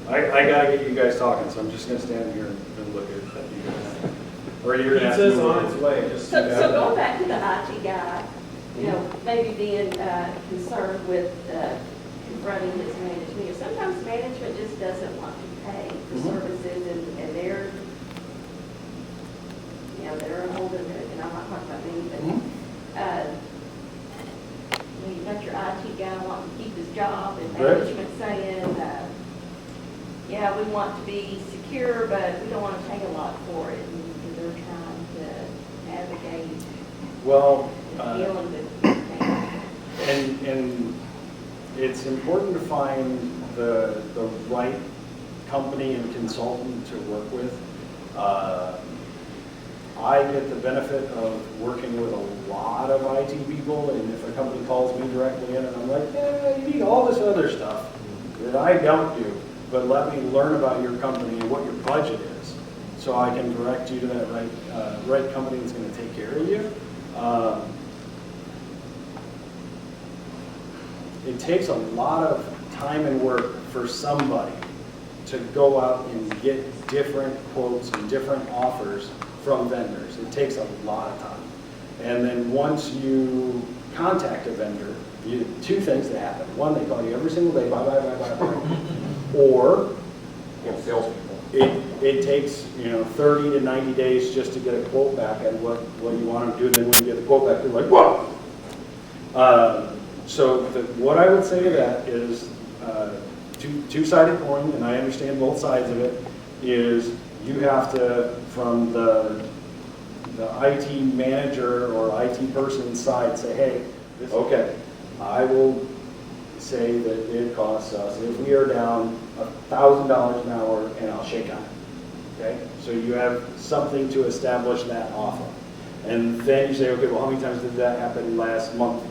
I gotta get you guys talking, so I'm just gonna stand here and look at you guys. Or you're gonna have to Pizza's move on it. its way, just so you So know. going back to the IT guy, you know, maybe being concerned with confronting his management. Sometimes management just doesn't want to pay for services and they're, you know, they're holding it, and I'm not talking about me, but you know, you've got your IT guy wanting to keep his job and Right. management saying, yeah, we want to be secure, but we don't want to pay a lot for it. And they're trying to navigate Well, dealing with things. and it's important to find the right company and consultant to work with. I get the benefit of working with a lot of IT people, and if a company calls me directly in and I'm like, yeah, you need all this other stuff that I don't do, but let me learn about your company and what your budget is, so I can direct you to that right company that's going to take care of you. It takes a lot of time and work for somebody to go out and get different quotes and different offers from vendors. It takes a lot of time. And then once you contact a vendor, 2 things that happen. One, they call you every single day, buy. Or Salespeople. it takes 30 to 90 days just to get a quote back on what you want to do. Then when you get the quote back, they're like, whoa! So what I would say to that is two-sided coin, and I understand both sides of it, is you have to, from the IT manager or IT person's side, say, hey, okay, I will say that it costs us, if we are down $1,000 an hour, and I'll shake on it. Okay? So you have something to establish that offer. And then you say, okay, well, how many times did that happen last month?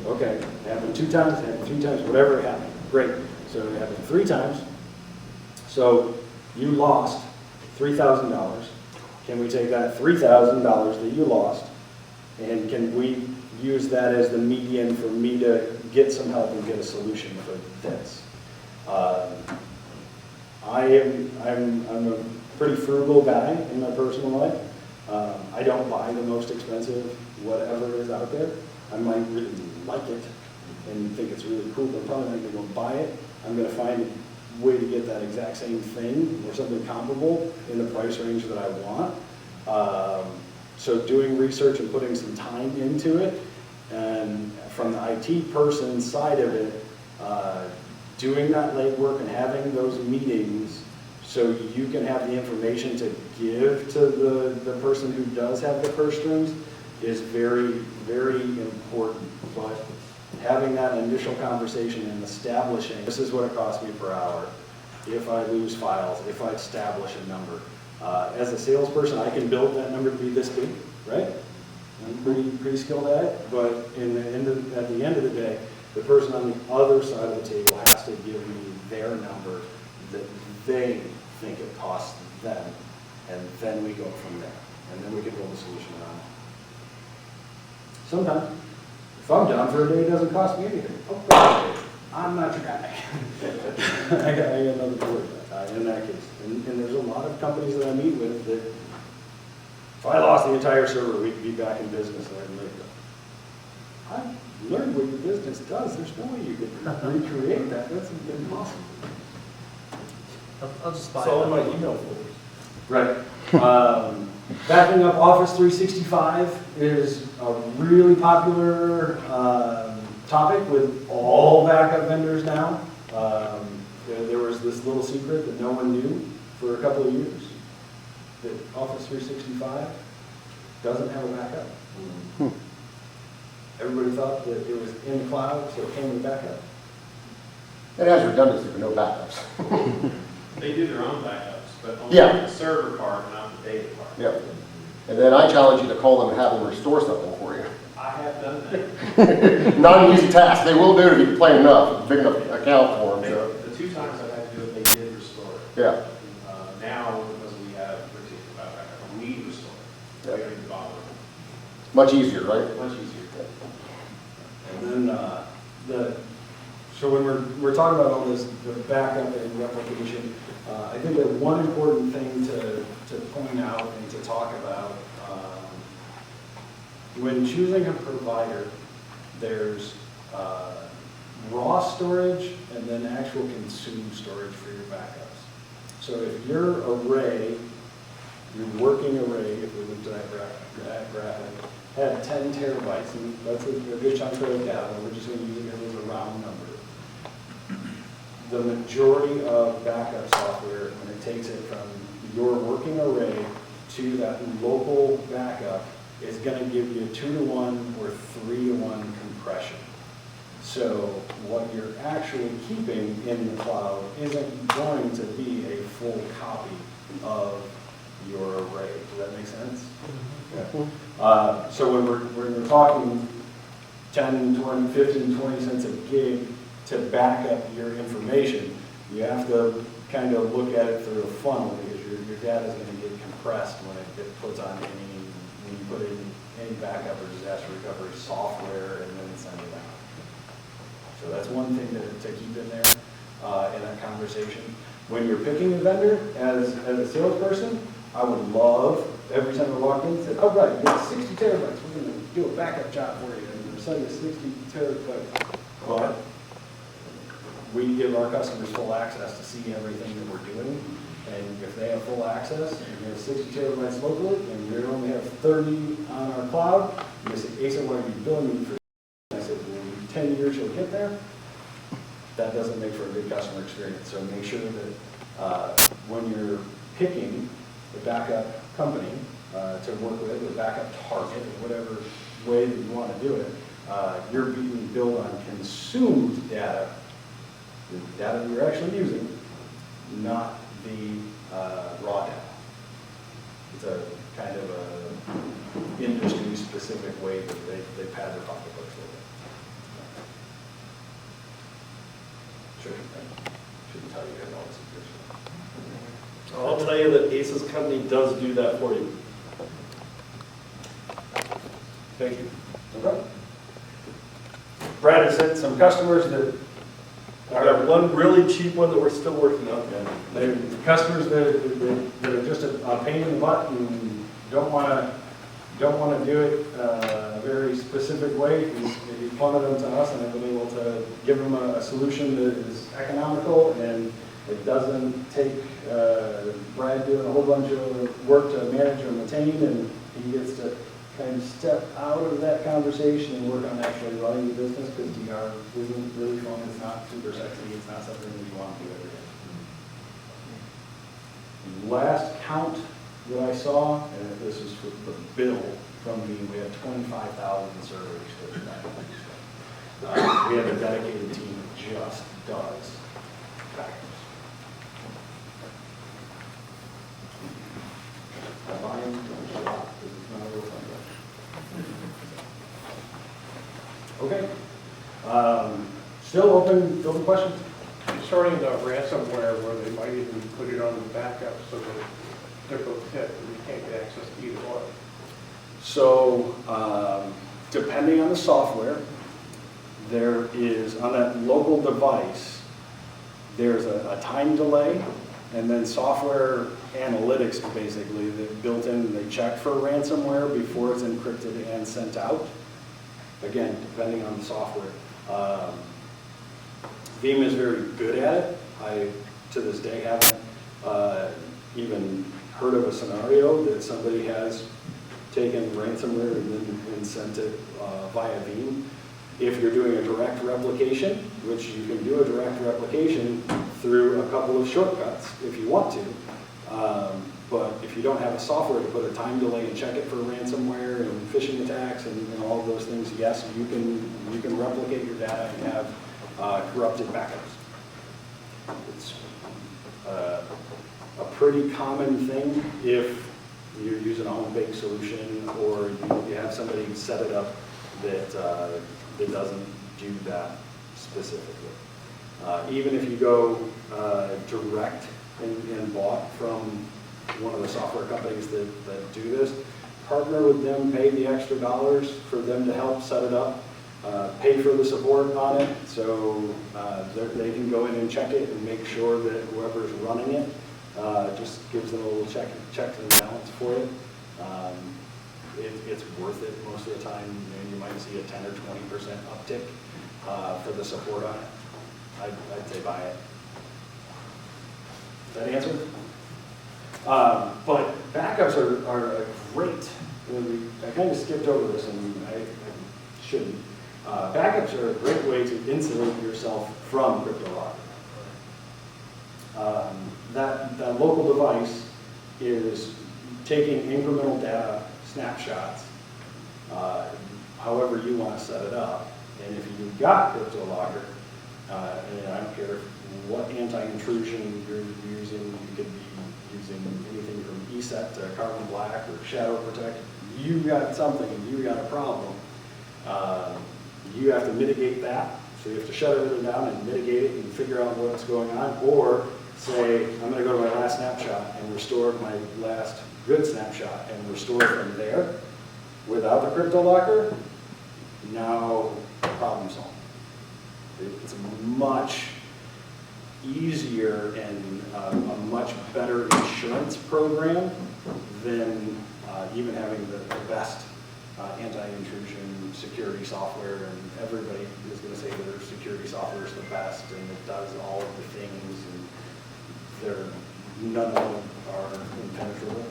Okay, it happened 2 times, it happened 3 times, whatever it happened. Great. So it happened 3 times. So you lost $3,000. Can we take that $3,000 that you lost, and can we use that as the median for me to get some help and get a solution for this? I'm a pretty frugal guy in my personal life. I don't buy the most expensive whatever is out there. I might really like it and think it's really cool, but I'm probably not going to go buy it. I'm going to find a way to get that exact same thing or something comparable in the price range that I want. So doing research and putting some time into it, and from the IT person side of it, doing that legwork and having those meetings So you can have the information to give to the person who does have the purse strings is very, very important. But having that initial conversation and establishing, this is what it costs me per hour, if I lose files, if I establish a number. As a salesperson, I can build that number to be this big, right? I'm pretty skilled at it, but at the end of the day, the person on the other side of the table has to give me their number that they think it costs them, and then we go from there, and then we can build a solution around it. Sometimes, if I'm down for a day, it doesn't cost me anything. Oh, I'm not your guy. I got another word in that case. And there's a lot of companies that I meet with that, if I lost the entire server, we'd be back in business. And I'd like, I've learned what your business does. There's no way you could recreate that. That's impossible. I'll just buy It's all in it. my email folders. Right. Backing up Office 365 is a really popular topic with all backup vendors now. There was this little secret that no one knew for a couple of years, that Office 365 doesn't have a backup. Everybody thought that it was in the cloud, so it came with backup. It has redundancy for no backups. They do their own backups, but only Yeah. the server part, not the data part. Yep. And then I challenge you to call them and have them restore something for you. I have done that. Not an easy task. They will do it if you play enough, big enough account for them, They- so, The two times I've had to do it, they did restore it. yeah. Now, because we have particular backup, we restore it. We don't even bother. Much easier, right? Much easier. And then so when we're talking about all this, the backup and replication, I think that one important thing to point out and to talk about, when choosing a provider, there's raw storage and then actual consumed storage for your backups. So if your array, your working array, if we looked at that graphic, had 10 terabytes, and that's a good chunk of data, we're just going to use it as a round number. The majority of backup software, when it takes it from your working array to that local backup, is going to give you 2-to-1 or 3-to-1 compression. So what you're actually keeping in the cloud isn't going to be a full copy of your array. Does that make sense? Yeah. So when we're talking 10, 20, 15, 20 cents a gig to back up your information, you have to kind of look at it through a funnel, because your data is going to get compressed when it gets put on when you put in any backup or disaster recovery software and then send it out. So that's one thing to keep in there in that conversation. When you're picking a vendor as a salesperson, I would love, every time I walk in, say, oh, right, you got 60 terabytes. We're going to do a backup job for you. And we're sending you 60 terabytes. But we give our customers full access to see everything that we're doing. And if they have full access, and you have 60 terabytes locally, and we only have 30 on our cloud, and they say, Asa, why are you billing me for? I said, well, in 10 years you'll get there. That doesn't make for a good customer experience. So make sure that when you're picking the backup company to work with, the backup target, or whatever way that you want to do it, you're being billed on consumed data, the data that you're actually using, not the raw data. It's a kind of a industry-specific way that they pad their pocketbooks with it. Sure, shouldn't tell you guys all this information. I'll tell you that Ace's company does do that for you. Thank you. Okay. Brad has said some customers that I got one really cheap one that we're still working on. they're customers that are just a pain in the butt and don't want to do it a very specific way. He punted them to us, and I've been able to give them a solution that is economical, and it doesn't take Brad doing a whole bunch of work to manage or maintain, and he gets to kind of step out of that conversation and work on actually running the business, because DR isn't really fun, it's not super sexy, it's not something that you want to do every day. Last count that I saw, and this is for the bill from me, we had 25,000 servers for the backups. We have a dedicated team that just does backups. I buy them, don't shop, because it's not a real fun. Okay. Still open questions? Starting the ransomware where they might even put it on the backup so that they're both hit and you can't get access to either one. So, depending on the software, there is, on that local device, there's a time delay, and then software analytics, basically, that built in, they check for ransomware before it's encrypted and sent out. Again, depending on the software. Veeam is very good at it. I, to this day, haven't even heard of a scenario that somebody has taken ransomware and sent it via Veeam. If you're doing a direct replication, which you can do a direct replication through a couple of shortcuts if you want to, but if you don't have a software to put a time delay and check it for ransomware and phishing attacks and all of those things, yes, you can replicate your data and have corrupted backups. It's a pretty common thing if you're using a home-baked solution or you have somebody set it up that doesn't do that specifically. Even if you go direct and bought from one of the software companies that do this, partner with them, pay the extra dollars for them to help set it up, pay for the support on it, so they can go in and check it and make sure that whoever's running it just gives them a little check and balance for it. It's worth it most of the time. You might see a 10 or 20% uptick for the support on it. I'd say buy it. Does that answer? But backups are great. I kind of skipped over this, and I shouldn't. Backups are a great way to insulate yourself from CryptoLocker. That local device is taking incremental data snapshots, however you want to set it up. And if you've got CryptoLocker, and I don't care what anti-intrusion you're using, you could be using anything from ESET to Carbon Black or Shadow Protect. You got something, you got a problem. You have to mitigate that. So you have to shut everything down and mitigate it and figure out what's going on. Or say, I'm going to go to my last snapshot and restore my last good snapshot and restore from there without the CryptoLocker. Now, problem solved. It's a much easier and a much better insurance program than even having the best anti-intrusion security software, and everybody is going to say their security software is the best and it does all of the things, and none of them are impenetrable.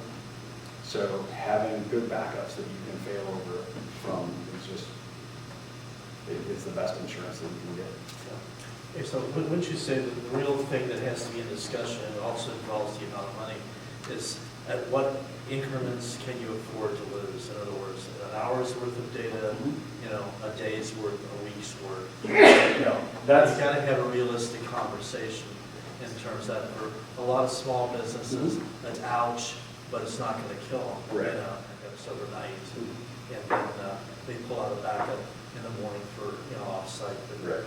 So having good backups that you can fail over from is just, it's the best insurance that you can get. Okay, so wouldn't you say that the real thing that has to be in discussion, and also involves the amount of money, is at what increments can you afford to lose? In other words, an hour's worth of data, a day's worth, a week's worth. You got to have a realistic conversation in terms that for a lot of small businesses, that's ouch, but it's not going to kill them. Right. It's overnight, and then they pull out a backup in the morning for off-site. Right.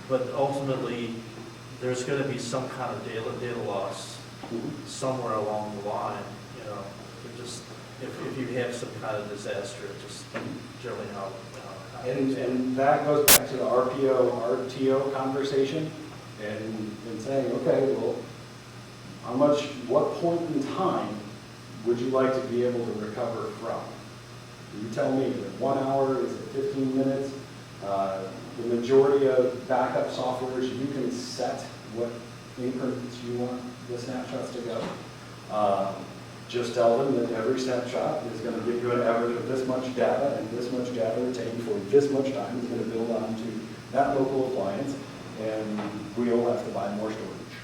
But ultimately, there's going to be some kind of data loss somewhere along the line. Just if you have some kind of disaster, just generally how. And that goes back to the RTO conversation, and saying, okay, well, what point in time would you like to be able to recover from? You tell me, is it 1 hour, is it 15 minutes? The majority of backup softwares, you can set what increments you want the snapshots to go. Just tell them that every snapshot is going to give you an average of this much data, and this much data retained for this much time is going to build onto that local appliance, and we'll have to buy more storage.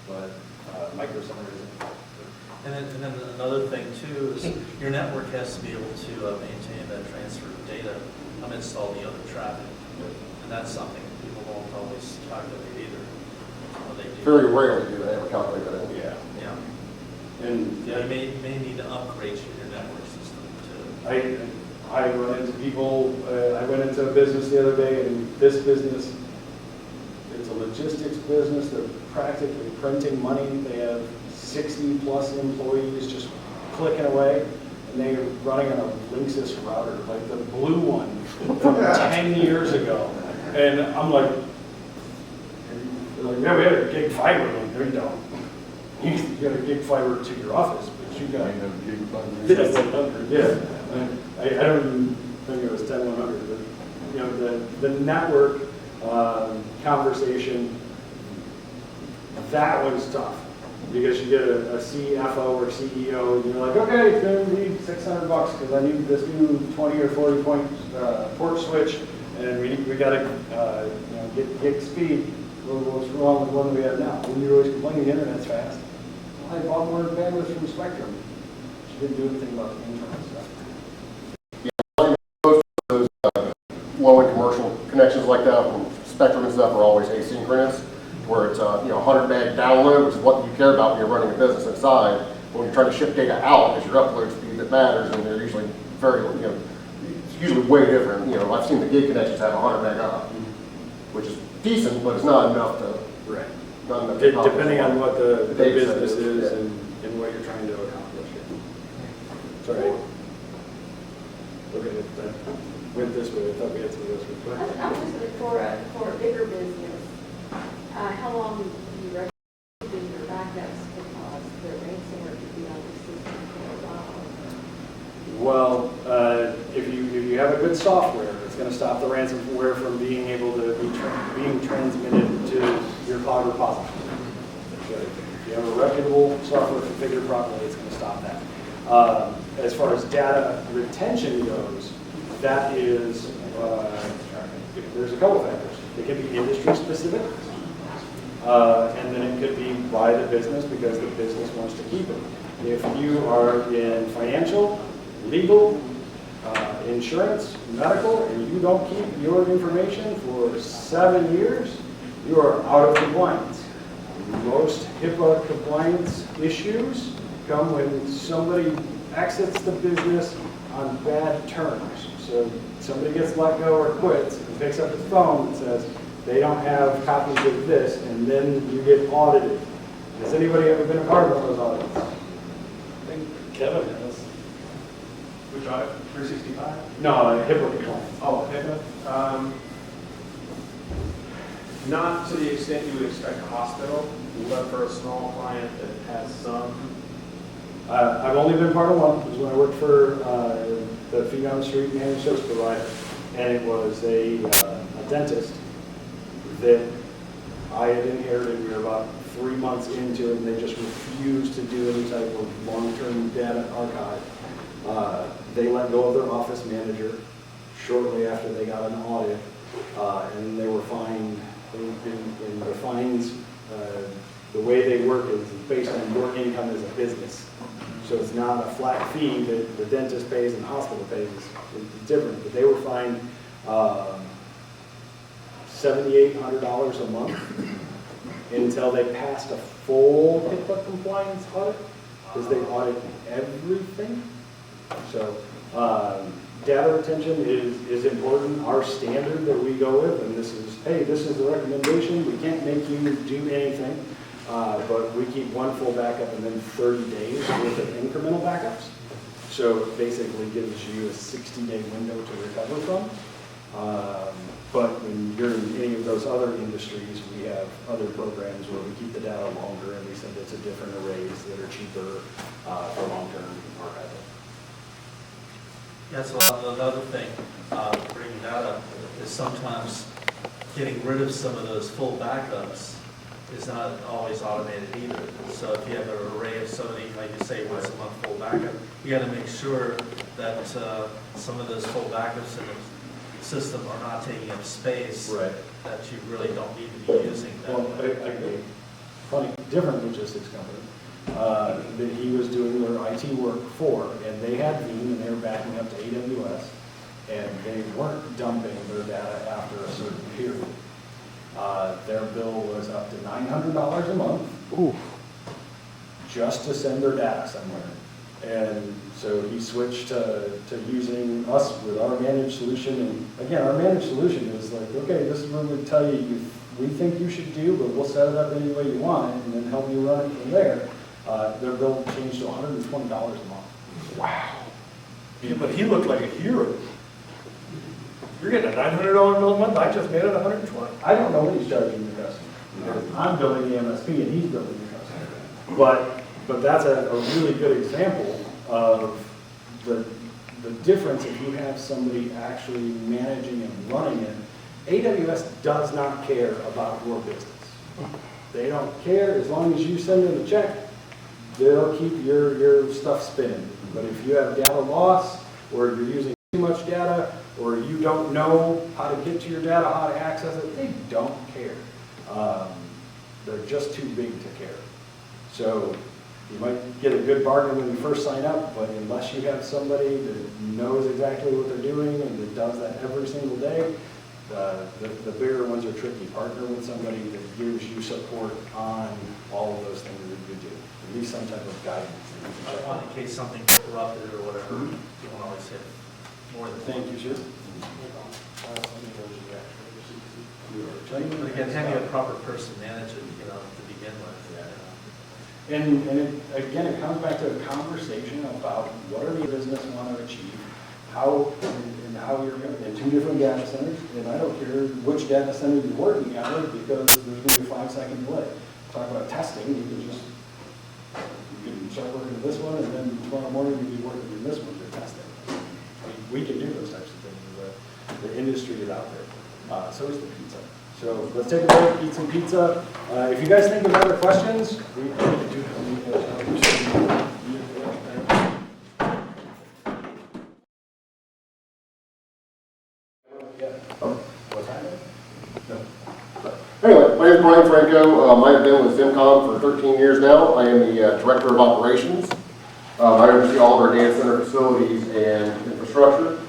But micro centers. And then another thing too is your network has to be able to maintain that transfer of data amidst all the other traffic. And that's something people won't always calculate either. They do. Very rarely do they ever calculate that in. Yeah. Yeah. And Yeah, you may need to upgrade your network system too. I run into people, I went into a business the other day, and this business, it's a logistics business, they're practically printing money, they have 60+ employees just clicking away, and they're running on a Linksys router, like the blue one from 10 years ago. And I'm like, they're like, yeah, we had a gig fiber. I'm like, no, you don't. You got a gig fiber to your office, but you got Yes, 100, yeah. I don't even think it was 10-100, but, you know, the network conversation, that was tough. Because you get a CFO or CEO, and you're like, okay, it's going to be $600 because I need this new 20 or 40 point port switch, and we got to get gig speed. What's wrong with the one that we have now? When you're always complaining the internet's fast. Well, I bought more bandwidth from Spectrum. She didn't do anything about the internal stuff. Low-end commercial connections like that from Spectrum and stuff are always asynchronous, where it's 100 meg download, which is what you care about when you're running a business inside. But when you're trying to ship data out, it's your upload speed that matters, and they're usually it's usually way different. I've seen the gig connections have 100 meg up, which is decent, but it's not enough to. Right. Not enough to Depending on what the data business set is yeah. and what you're trying to accomplish. Sorry. Okay, that went this way. I thought we had some of those. I'm just looking for a bigger business. How long do you recommend your backups because the ransomware could be on the system for a while? Well, if you have a good software, it's going to stop the ransomware from being able to be being transmitted to your cloud repository. If you have a reputable software configured properly, it's going to stop that. As far as data retention goes, that is, there's a couple factors. It can be industry specific, and then it could be by the business because the business wants to keep it. If you are in financial, legal, insurance, medical, and you don't keep your information for 7 years, you are out of compliance. Most HIPAA compliance issues come when somebody exits the business on bad terms. So somebody gets let go or quits and picks up the phone and says they don't have copies of this, and then you get audited. Has anybody ever been a part of one of those audits? I think Kevin has. Which audit? 365? No, HIPAA compliance. Oh, HIPAA? Not to the extent you would expect a hospital, but for a small client that has some. I've only been part of one. It was when I worked for the feet on the street managed service provider, and it was a dentist that I had inherited. We were about 3 months into it, and they just refused to do any type of long-term data archive. They let go of their office manager shortly after they got an audit, and they were fined. In the fines, the way they work is based on your income as a business. So it's not a flat fee that the dentist pays and the hospital pays. It's different. But they were fined $7,800 a month until they passed a full HIPAA compliance audit, because they audit everything. So data retention is important. Our standard that we go with, and this is, hey, this is the recommendation. We can't make you do anything, but we keep one full backup and then 30 days worth of incremental backups. So it basically gives you a 60-day window to recover from. But when you're in any of those other industries, we have other programs where we keep the data longer and we send it to different arrays that are cheaper for long-term archival. Yeah, so another thing, bringing that up, is sometimes getting rid of some of those full backups is not always automated either. So if you have an array of so many, like you say, once a month full backup, you got to make sure that some of those full backups in the system are not taking up space Right. that you really don't need to be using. Well, funny, different logistics company that he was doing their IT work for, and they had Veeam and they were backing up to AWS, and they weren't dumping their data after a certain period. Their bill was up to $900 a month just to send their data somewhere. And so he switched to using us with our managed solution. And again, our managed solution is like, okay, this is what we tell you we think you should do, but we'll set it up any way you want it and then help you run it from there. Their bill changed to $120 a month. Wow. Yeah, but he looked like a hero. You're getting a $900 bill a month, I just made it $120. I don't know what he's charging the customer. I'm billing the MSP and he's billing the customer. But that's a really good example of the difference if you have somebody actually managing and running it. AWS does not care about your business. They don't care as long as you send them a check, they'll keep your stuff spinning. But if you have data loss or you're using too much data or you don't know how to get to your data, how to access it, they don't care. They're just too big to care. So you might get a good bargain when you first sign up, but unless you have somebody that knows exactly what they're doing and that does that every single day, the bigger ones are tricky. Partner with somebody that gives you support on all of those things that you do, at least some type of guidance. In case something corrupted or whatever, you won't always hit more than. Thank you, sir. But again, having a proper person manage it, to begin with. And again, it comes back to a conversation about what are the business want to achieve, how you're going to, in 2 different data centers, and I don't care which data center you're working out of because there's going to be a 5-second delay. Talk about testing, you can start working in this one, and then tomorrow morning you'll be working in this one for testing. I mean, we can do those types of things. The industry is out there. So is the pizza. So let's take a break, eat some pizza. If you guys think of other questions, we can do Anyway, my name is Brian Franco. I have been with Zimcom for 13 years now. I am the Director of Operations. I oversee all of our data center facilities and infrastructure.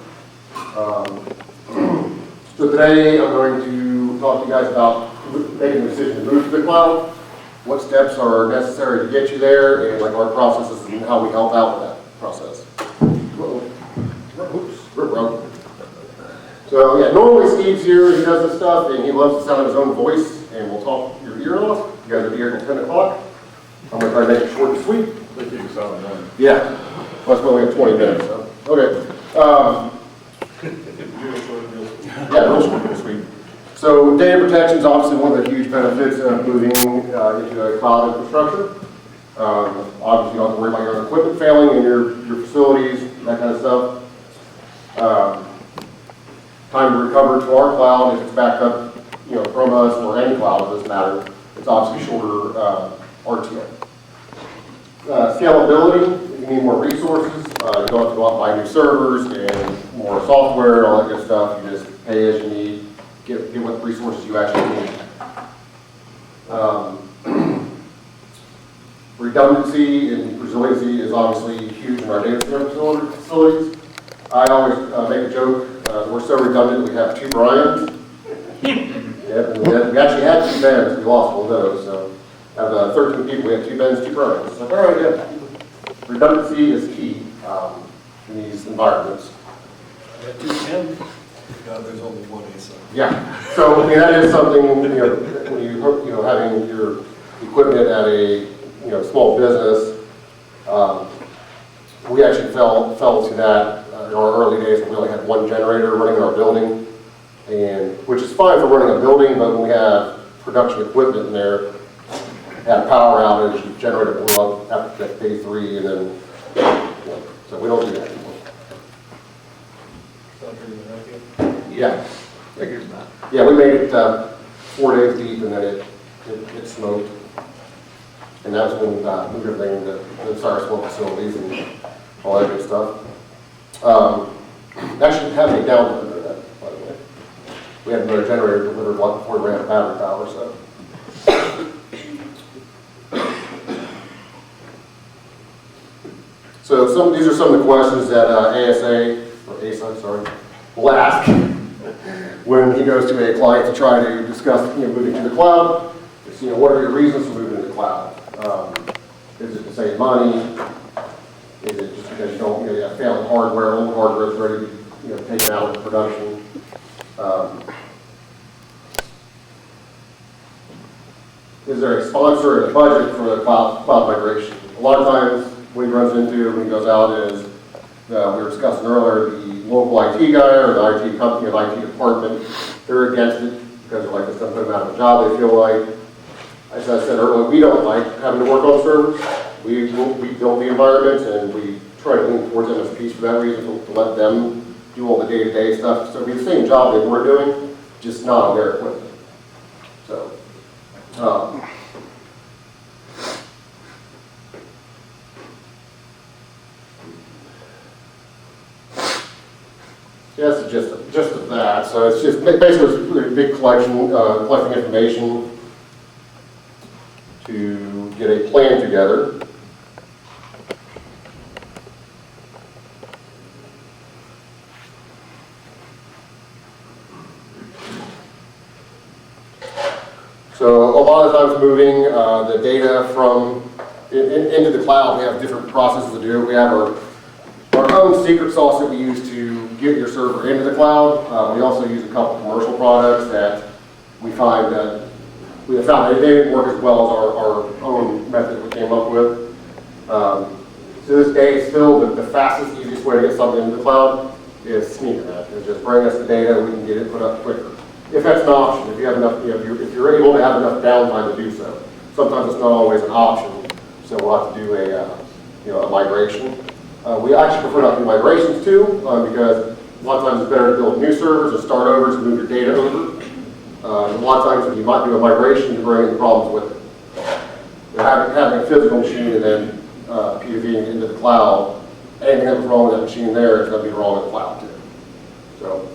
So today I'm going to talk to you guys about making the decision to move to the cloud, what steps are necessary to get you there, and like our processes and how we help out with that process. Oops, we're broke. So yeah, normally Steve's here, he does this stuff, and he loves the sound of his own voice, and we'll talk your ear off. You guys will be here until 10 o'clock. I'm going to try to make it short and sweet. Thank you, Simon. Yeah, that's why we have 20 minutes, so, okay. Yeah, real short and sweet. So data protection is obviously one of the huge benefits of moving into a cloud infrastructure. Obviously, you don't have to worry about your own equipment failing in your facilities, that kind of stuff. Time to recover to our cloud if it's backed up, from us or any cloud, it doesn't matter. It's obviously shorter RTO. Scalability, if you need more resources, you don't have to go out and buy new servers and more software and all that good stuff. You just pay as you need, get what resources you actually need. Redundancy and resiliency is obviously huge in our data center facilities. I always make a joke, we're so redundant we have 2 Brians. Yep, and we actually had 2 Bens, we lost one of those, so out of 13 people, we have 2 Bens, 2 Brians. It's like, all right, yeah. Redundancy is key in these environments. God, there's only one ASA. Yeah, so I mean, that is something, when you having your equipment at a small business, we actually fell to that in our early days when we only had 1 generator running in our building, and which is fine for running a building, but when we have production equipment in there, had a power outage, the generator blew up after day 3, and then, so we don't do that anymore. Yeah. Yeah, we made it 4 days deep, and then it smoked. And that's when we moved everything into the fire smoke facilities and all that good stuff. Actually, have any downtime under that, by the way. We had another generator delivered before we ran out of battery power, so. So these are some of the questions that ASA, sorry, will ask when he goes to a client to try to discuss moving to the cloud. It's, what are your reasons for moving to the cloud? Is it to save money? Is it just because you don't, you have failing hardware, old hardware is ready to be taken out of production? Is there a sponsor and a budget for the cloud migration? A lot of times what he runs into when he goes out is, we were discussing earlier, the local IT guy or the IT company or IT department, they're against it because they're like, it's going to put them out of a job, they feel like. As I said earlier, we don't like having to work on servers. We build the environment and we try to lean towards MSPs for that reason, to let them do all the day-to-day stuff. So it'd be the same job that we're doing, just not on their equipment. So, yeah, that's the gist of that. So it's just basically a big collection, collecting information to get a plan together. So a lot of times moving the data from into the cloud, we have different processes to do it. We have our own secret sauce that we use to get your server into the cloud. We also use a couple commercial products that we find that we have found they didn't work as well as our own method we came up with. To this day, still the fastest, easiest way to get something into the cloud is sneaking that. It's just bring us the data, we can get it put up quicker. If that's an option, if you have enough, if you're able to have enough downtime to do so. Sometimes it's not always an option, so we'll have to do a migration. We actually prefer not to do migrations too, because a lot of times it's better to build new servers and start over to move your data over. A lot of times if you might do a migration, you bring in problems with it. Having a physical machine and then PVing into the cloud, anything that was wrong with that machine there is going to be wrong with the cloud too. So.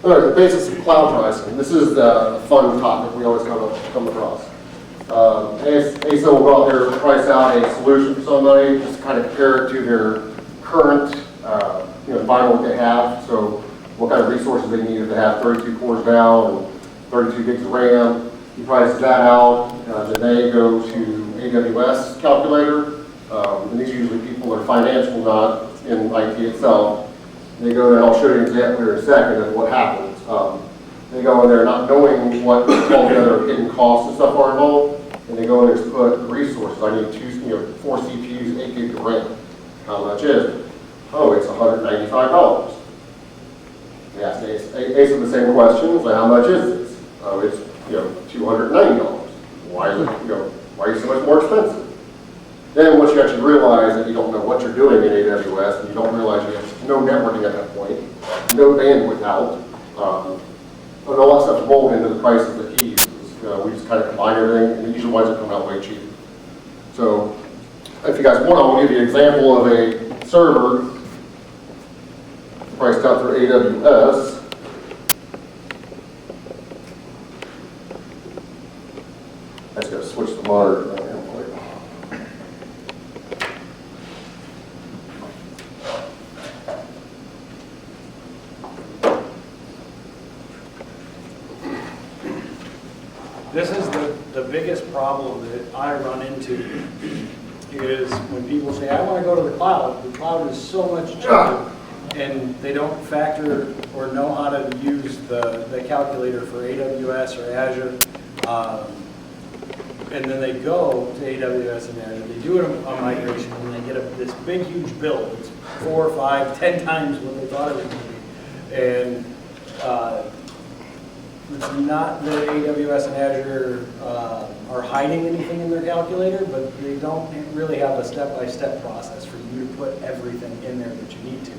All right, the basics of cloud pricing. This is the fun topic we always come across. ASA will go out there and price out a solution for somebody, just kind of compare it to their current environment they have. So what kind of resources they need if they have 32 cores now and 32 gigs of RAM. He prices that out. Then they go to AWS calculator. And these are usually people that are financial, not in IT itself. They go there, and I'll show you an example here in a second of what happens. They go in there not knowing what all the other hidden costs and stuff are involved, and they go in there to put resources. I need 4 CPUs, 8 gigs of RAM. How much is it? Oh, it's $195. They ask ASA the same question, so how much is this? Oh, it's $290. Why is it why are you so much more expensive? Then once you actually realize that you don't know what you're doing in AWS, and you don't realize you have no networking at that point, no bandwidth out, and all that stuff rolled into the prices that he uses. We just kind of combine everything, and it usually winds up coming out way cheaper. So if you guys want, I'll give you an example of a server priced out through AWS. I just got to switch the monitor. This is the biggest problem that I run into is when people say, I want to go to the cloud is so much cheaper, and they don't factor or know how to use the calculator for AWS or Azure. And then they go to AWS and Azure, they do a migration, and they get this big, huge bill. It's 4, 5, 10 times what they thought it was going to be. And it's not that AWS and Azure are hiding anything in their calculator, but they don't really have a step-by-step process for you to put everything in there that you need to.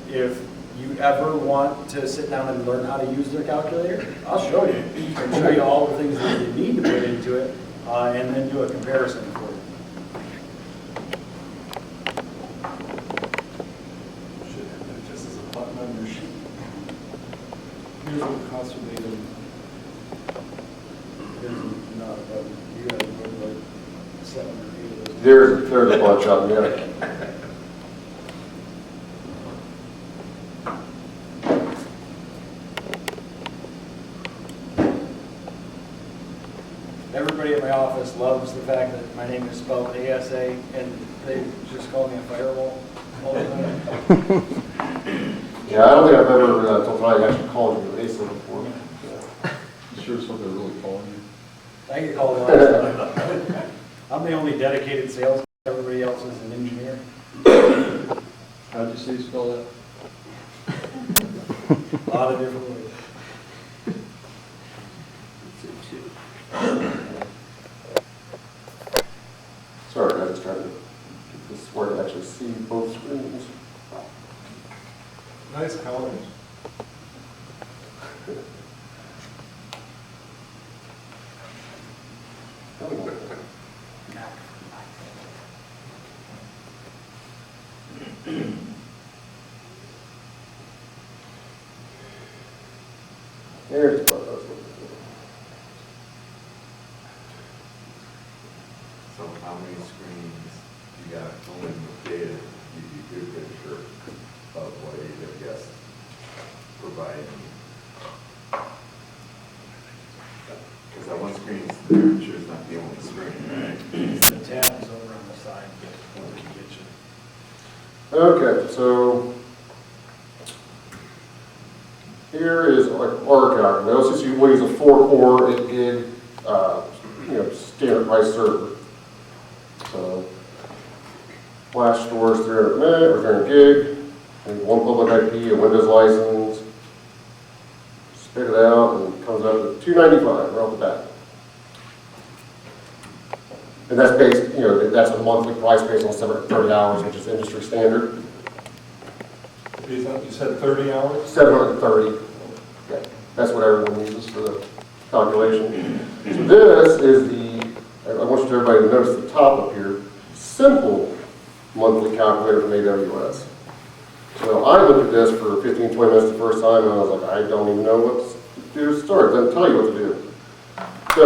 If you ever want to sit down and learn how to use their calculator, I'll show you. I can show you all the things that you need to put into it. and then do a comparison for you. Should have that just as a button on your sheet. Here's what the cost would be to. Here's not a button. You guys would like 7 or 8 of those. There's a bunch of them, yeah. Everybody at my office loves the fact that my name is spelled ASA, and they just call me a firewall all the time. Yeah, I don't think I've ever, until tonight, actually called you ASA before. You sure it's what they're really calling you? I get called all the time. I'm the only dedicated sales, everybody else is an engineer. How'd you say you spell that? A lot of different ways. Sorry, I was trying to get this where to actually see both screens. Nice colors. There's what I was looking for. So how many screens you got going with data to give you a good picture of what AWS providing? Because that one screen is there, sure it's not the only screen, right? The tabs over on the side. Okay, so here is our calculator. Notice we'll use a 4-core 8 gig, standard price server. So flash stores 300 meg or 300 gig, and one public IP, a Windows license. Spit it out and it comes out to $295 right off the bat. And that's based, that's a monthly price based on 730 hours, which is industry standard. You said 30 hours? 730. Yeah, that's what everyone uses for the calculation. So this is I want you everybody to notice the top up here, simple monthly calculator from AWS. So I looked at this for 15, 20 minutes the first time, and I was like, I don't even know what to do to start. It doesn't tell you what to do. So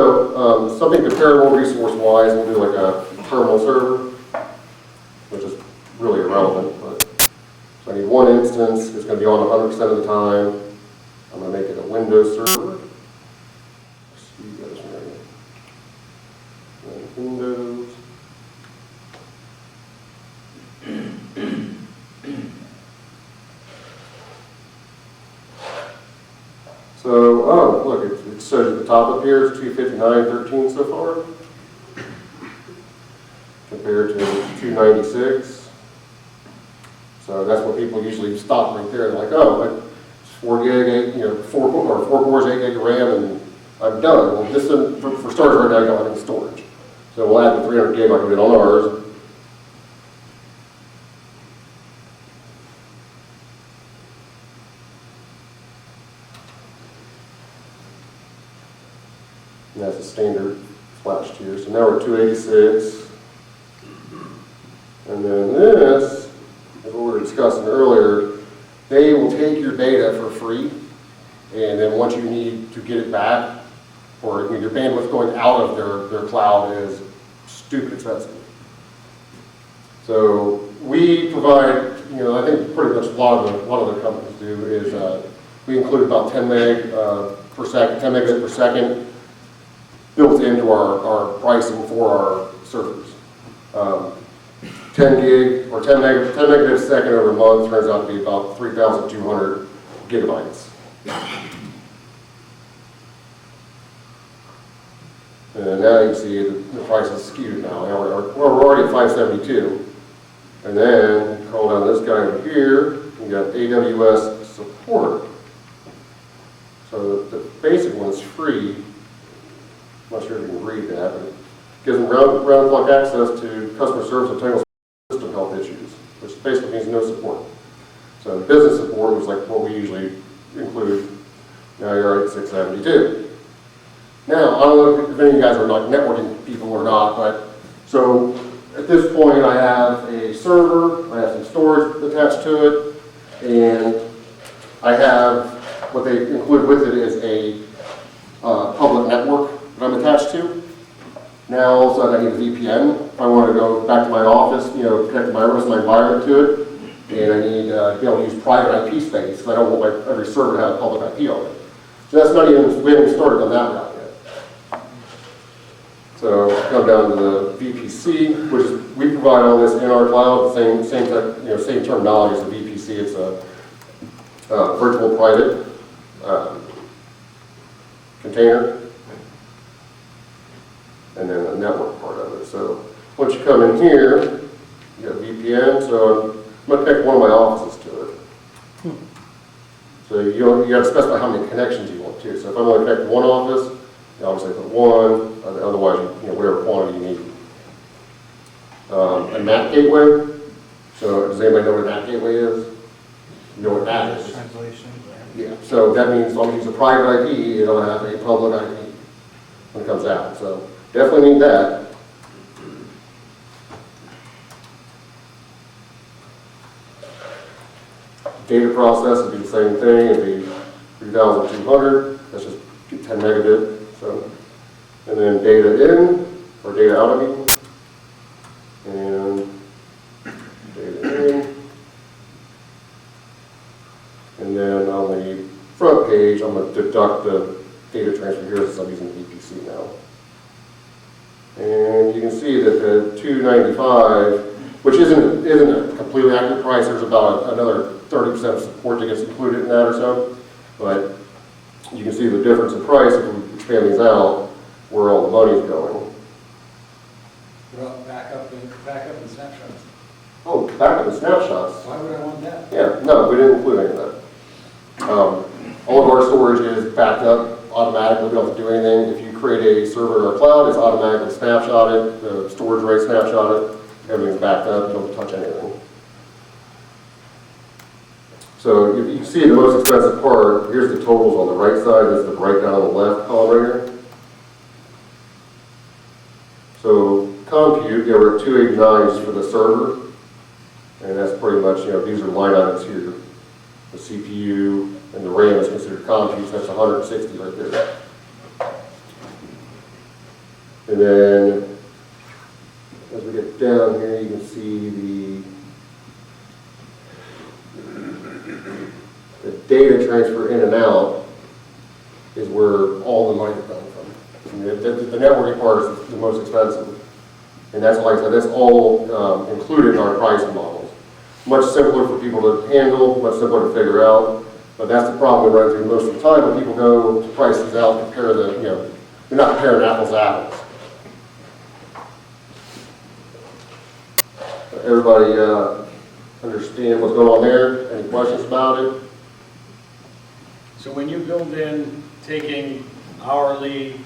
something comparable resource-wise, we'll do like a terminal server, which is really irrelevant. But so I need one instance. It's going to be on 100% of the time. I'm going to make it a Windows server. See you guys right. Windows. So, oh, look, it says at the top up here, it's 259.13 so far, compared to 296. So that's what people usually stop right there. They're like, oh, it's 4 gig, 4 cores, 8 gig of RAM, and I'm done. Well, this is, for starters right now, you don't have any storage. So we'll add the 300 gig like we did on ours. And that's a standard flash tier. So now we're at 286. And then this is what we were discussing earlier. They will take your data for free, and then once you need to get it back, or your bandwidth going out of their cloud is stupid expensive. So we provide, I think pretty much a lot of the companies do is we include about 10 meg per second, 10 megabits per second built into our pricing for our servers. 10 gig or 10 megabits a second over a month turns out to be about 3,200 gigabytes. And now you can see the price is skewed now. We're already at 572. And then call down this guy over here, you got AWS support. So the basic one's free. I'm not sure if you can read that, but it gives them round-the-clock access to customer service and technical system health issues, which basically means no support. So business support was like what we usually include. Now you're at 672. Now, I don't know if any of you guys are like networking people or not, but, so at this point I have a server, I have some storage attached to it, and I have, what they include with it is a public network that I'm attached to. Now, all of a sudden I need a VPN. If I want to go back to my office, you know, connect my rest of my environment to it, and I need to be able to use private IP space, because I don't want every server to have a public IP on it. So that's not even, we haven't started on that route yet. So come down to the VPC, which is, we provide all this in our cloud, same type, you know, same terminology as the VPC. It's a virtual private container, and then the network part of it. So once you come in here, you got VPN. So I'm going to connect one of my offices to it. So you got to specify how many connections you want to. So if I'm going to connect one office, you obviously put one. Otherwise, you know, whatever quantity you need. A NAT gateway. So does anybody know what a NAT gateway is? You know what NAT is? Translation. Yeah. So that means I'm going to use a private IP. It'll have a public IP when it comes out. So definitely need that. Data process would be the same thing. It'd be 3,200. That's just 10 megabit. So, and then data in or data out, I mean, and data in. And then on the front page, I'm going to deduct the data transfer here since I'm using VPC now. And you can see that the 295, which isn't a completely accurate price, there's about another 30% of support that gets included in that or so. But you can see the difference in price if we expand these out, where all the money is going. Well, backup and snapshots. Oh, backup and snapshots. Why would I want that? Yeah, no, we didn't include any of that. All of our storage is backed up automatically. We don't have to do anything. If you create a server in our cloud, it's automatically snapshotted. The storage rate snapshotted. Everything's backed up. You don't have to touch anything. So if you see the most expensive part, here's the totals on the right side. This is the breakdown on the left column right here. So compute, yeah, we're at 289 just for the server. And that's pretty much, you know, these are line items here. The CPU and the RAM is considered compute, so that's 160 right there. And then, as we get down here, you can see the data transfer in and out is where all the money is coming from. The networking part is the most expensive. And that's, like I said, that's all included in our pricing models. Much simpler for people to handle, much simpler to figure out. But that's the problem we run through most of the time when people go to price these out, compare the, you know, you're not comparing apples to apples. Everybody understand what's going on there? Any questions about it? So when you build in taking hourly,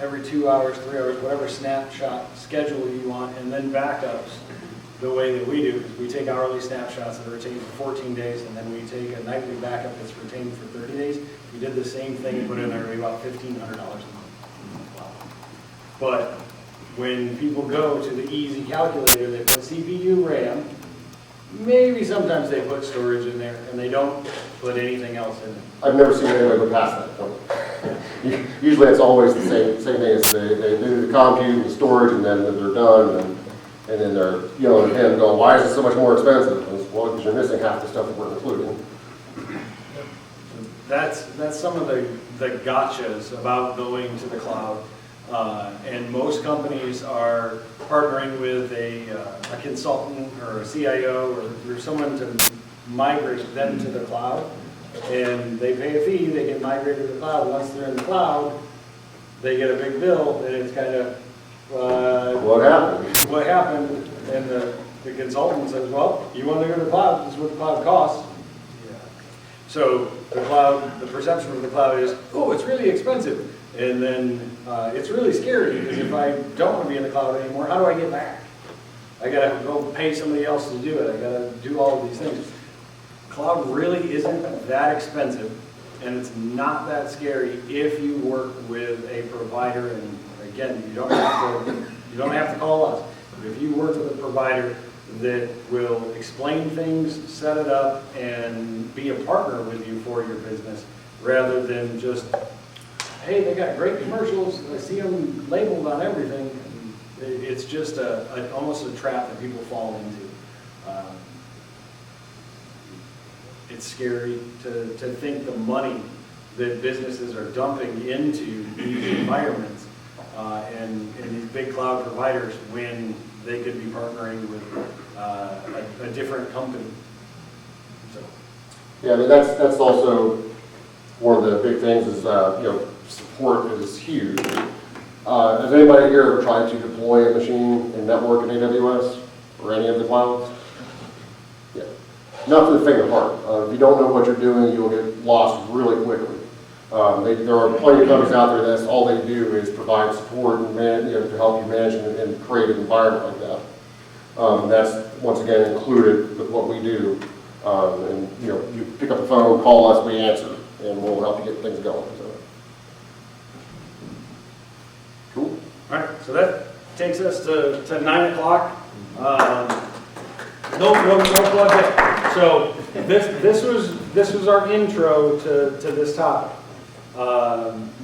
every 2 hours, 3 hours, whatever snapshot schedule you want, and then backups, the way that we do is we take hourly snapshots that are retained for 14 days, and then we take a nightly backup that's retained for 30 days. If we did the same thing and put in there, it'd be about $1,500 a month. But when people go to the easy calculator, they put CPU, RAM, maybe sometimes they put storage in there, and they don't put anything else in it. I've never seen anybody go past that point. Usually it's always the same thing as they do the compute and the storage, and then they're done, and then they're yelling at him going, why is it so much more expensive? Well, because you're missing half the stuff that we're including. That's some of the gotchas about going to the cloud. And most companies are partnering with a consultant or a CIO or someone to migrate them to the cloud. And they pay a fee, they get migrated to the cloud. Once they're in the cloud, they get a big bill, and it's kind of, What happened? what happened? And the consultant says, well, you want to go to the cloud, this is what the cloud costs. So the cloud, the perception of the cloud is, oh, it's really expensive. And then it's really scary, because if I don't want to be in the cloud anymore, how do I get back? I got to go pay somebody else to do it. I got to do all of these things. Cloud really isn't that expensive and it's not that scary if you work with a provider, and again, you don't have to call us. But if you work with a provider that will explain things, set it up, and be a partner with you for your business, rather than just, hey, they got great commercials, I see them labeled on everything. It's just almost a trap that people fall into. It's scary to think the money that businesses are dumping into these environments and these big cloud providers when they could be partnering with a different company. So. Yeah, I mean, that's also one of the big things is, support is huge. Has anybody here ever tried to deploy a machine and network in AWS or any of the clouds? Yeah. Not for the faint of heart. If you don't know what you're doing, you'll get lost really quickly. There are plenty of companies out there that's all they do is provide support and to help you manage and create an environment like that. That's once again included with what we do. And you pick up the phone, call us, we answer, and we'll help you get things going. So. Cool. All right, so that takes us to 9 o'clock. No plug yet. So this was our intro to this topic.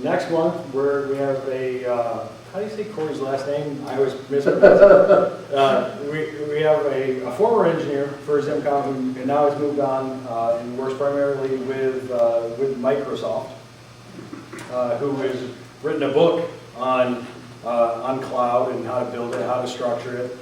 Next month we have a how do you say Corey's last name? I always mispronounce it. We have a former engineer for Zimcom who now has moved on and works primarily with Microsoft, who has written a book on cloud and how to build it, how to structure it.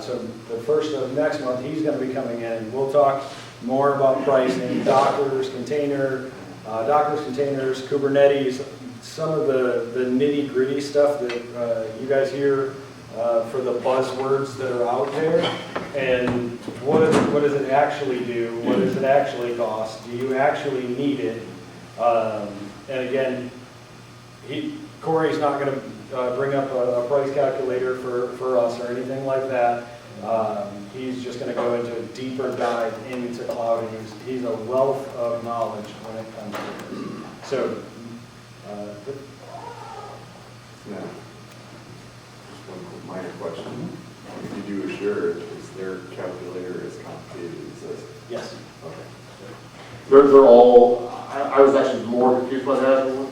So the first of next month, he's going to be coming in, and we'll talk more about pricing, Dockers, containers, Kubernetes, some of the nitty-gritty stuff that you guys hear for the buzzwords that are out there, and what does it actually do? What does it actually cost? Do you actually need it? And again, Corey's not going to bring up a price calculator for us or anything like that. He's just going to go into a deeper dive into cloud, and he's a wealth of knowledge when it comes to this. So, Yeah. Just one minor question. If you do assure, is their calculator as complicated as this? yes. Okay. They're all, I was actually more confused by that one.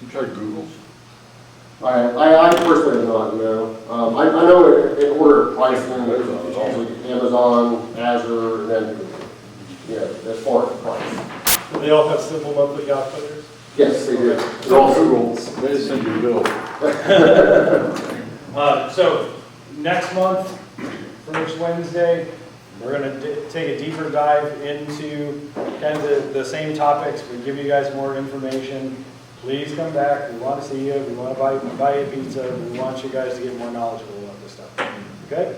You tried Google's? I personally have not, no. I know in order of pricing, it's usually Amazon, Azure, and then, as far as price. Do they all have simple monthly calculators? Yes, they do. They're all Google. They just send you a bill. So next month, first Wednesday, we're going to take a deeper dive into kind of the same topics. We give you guys more information. Please come back. We want to see you. We want to buy you pizza. We want you guys to get more knowledgeable about this stuff. Okay?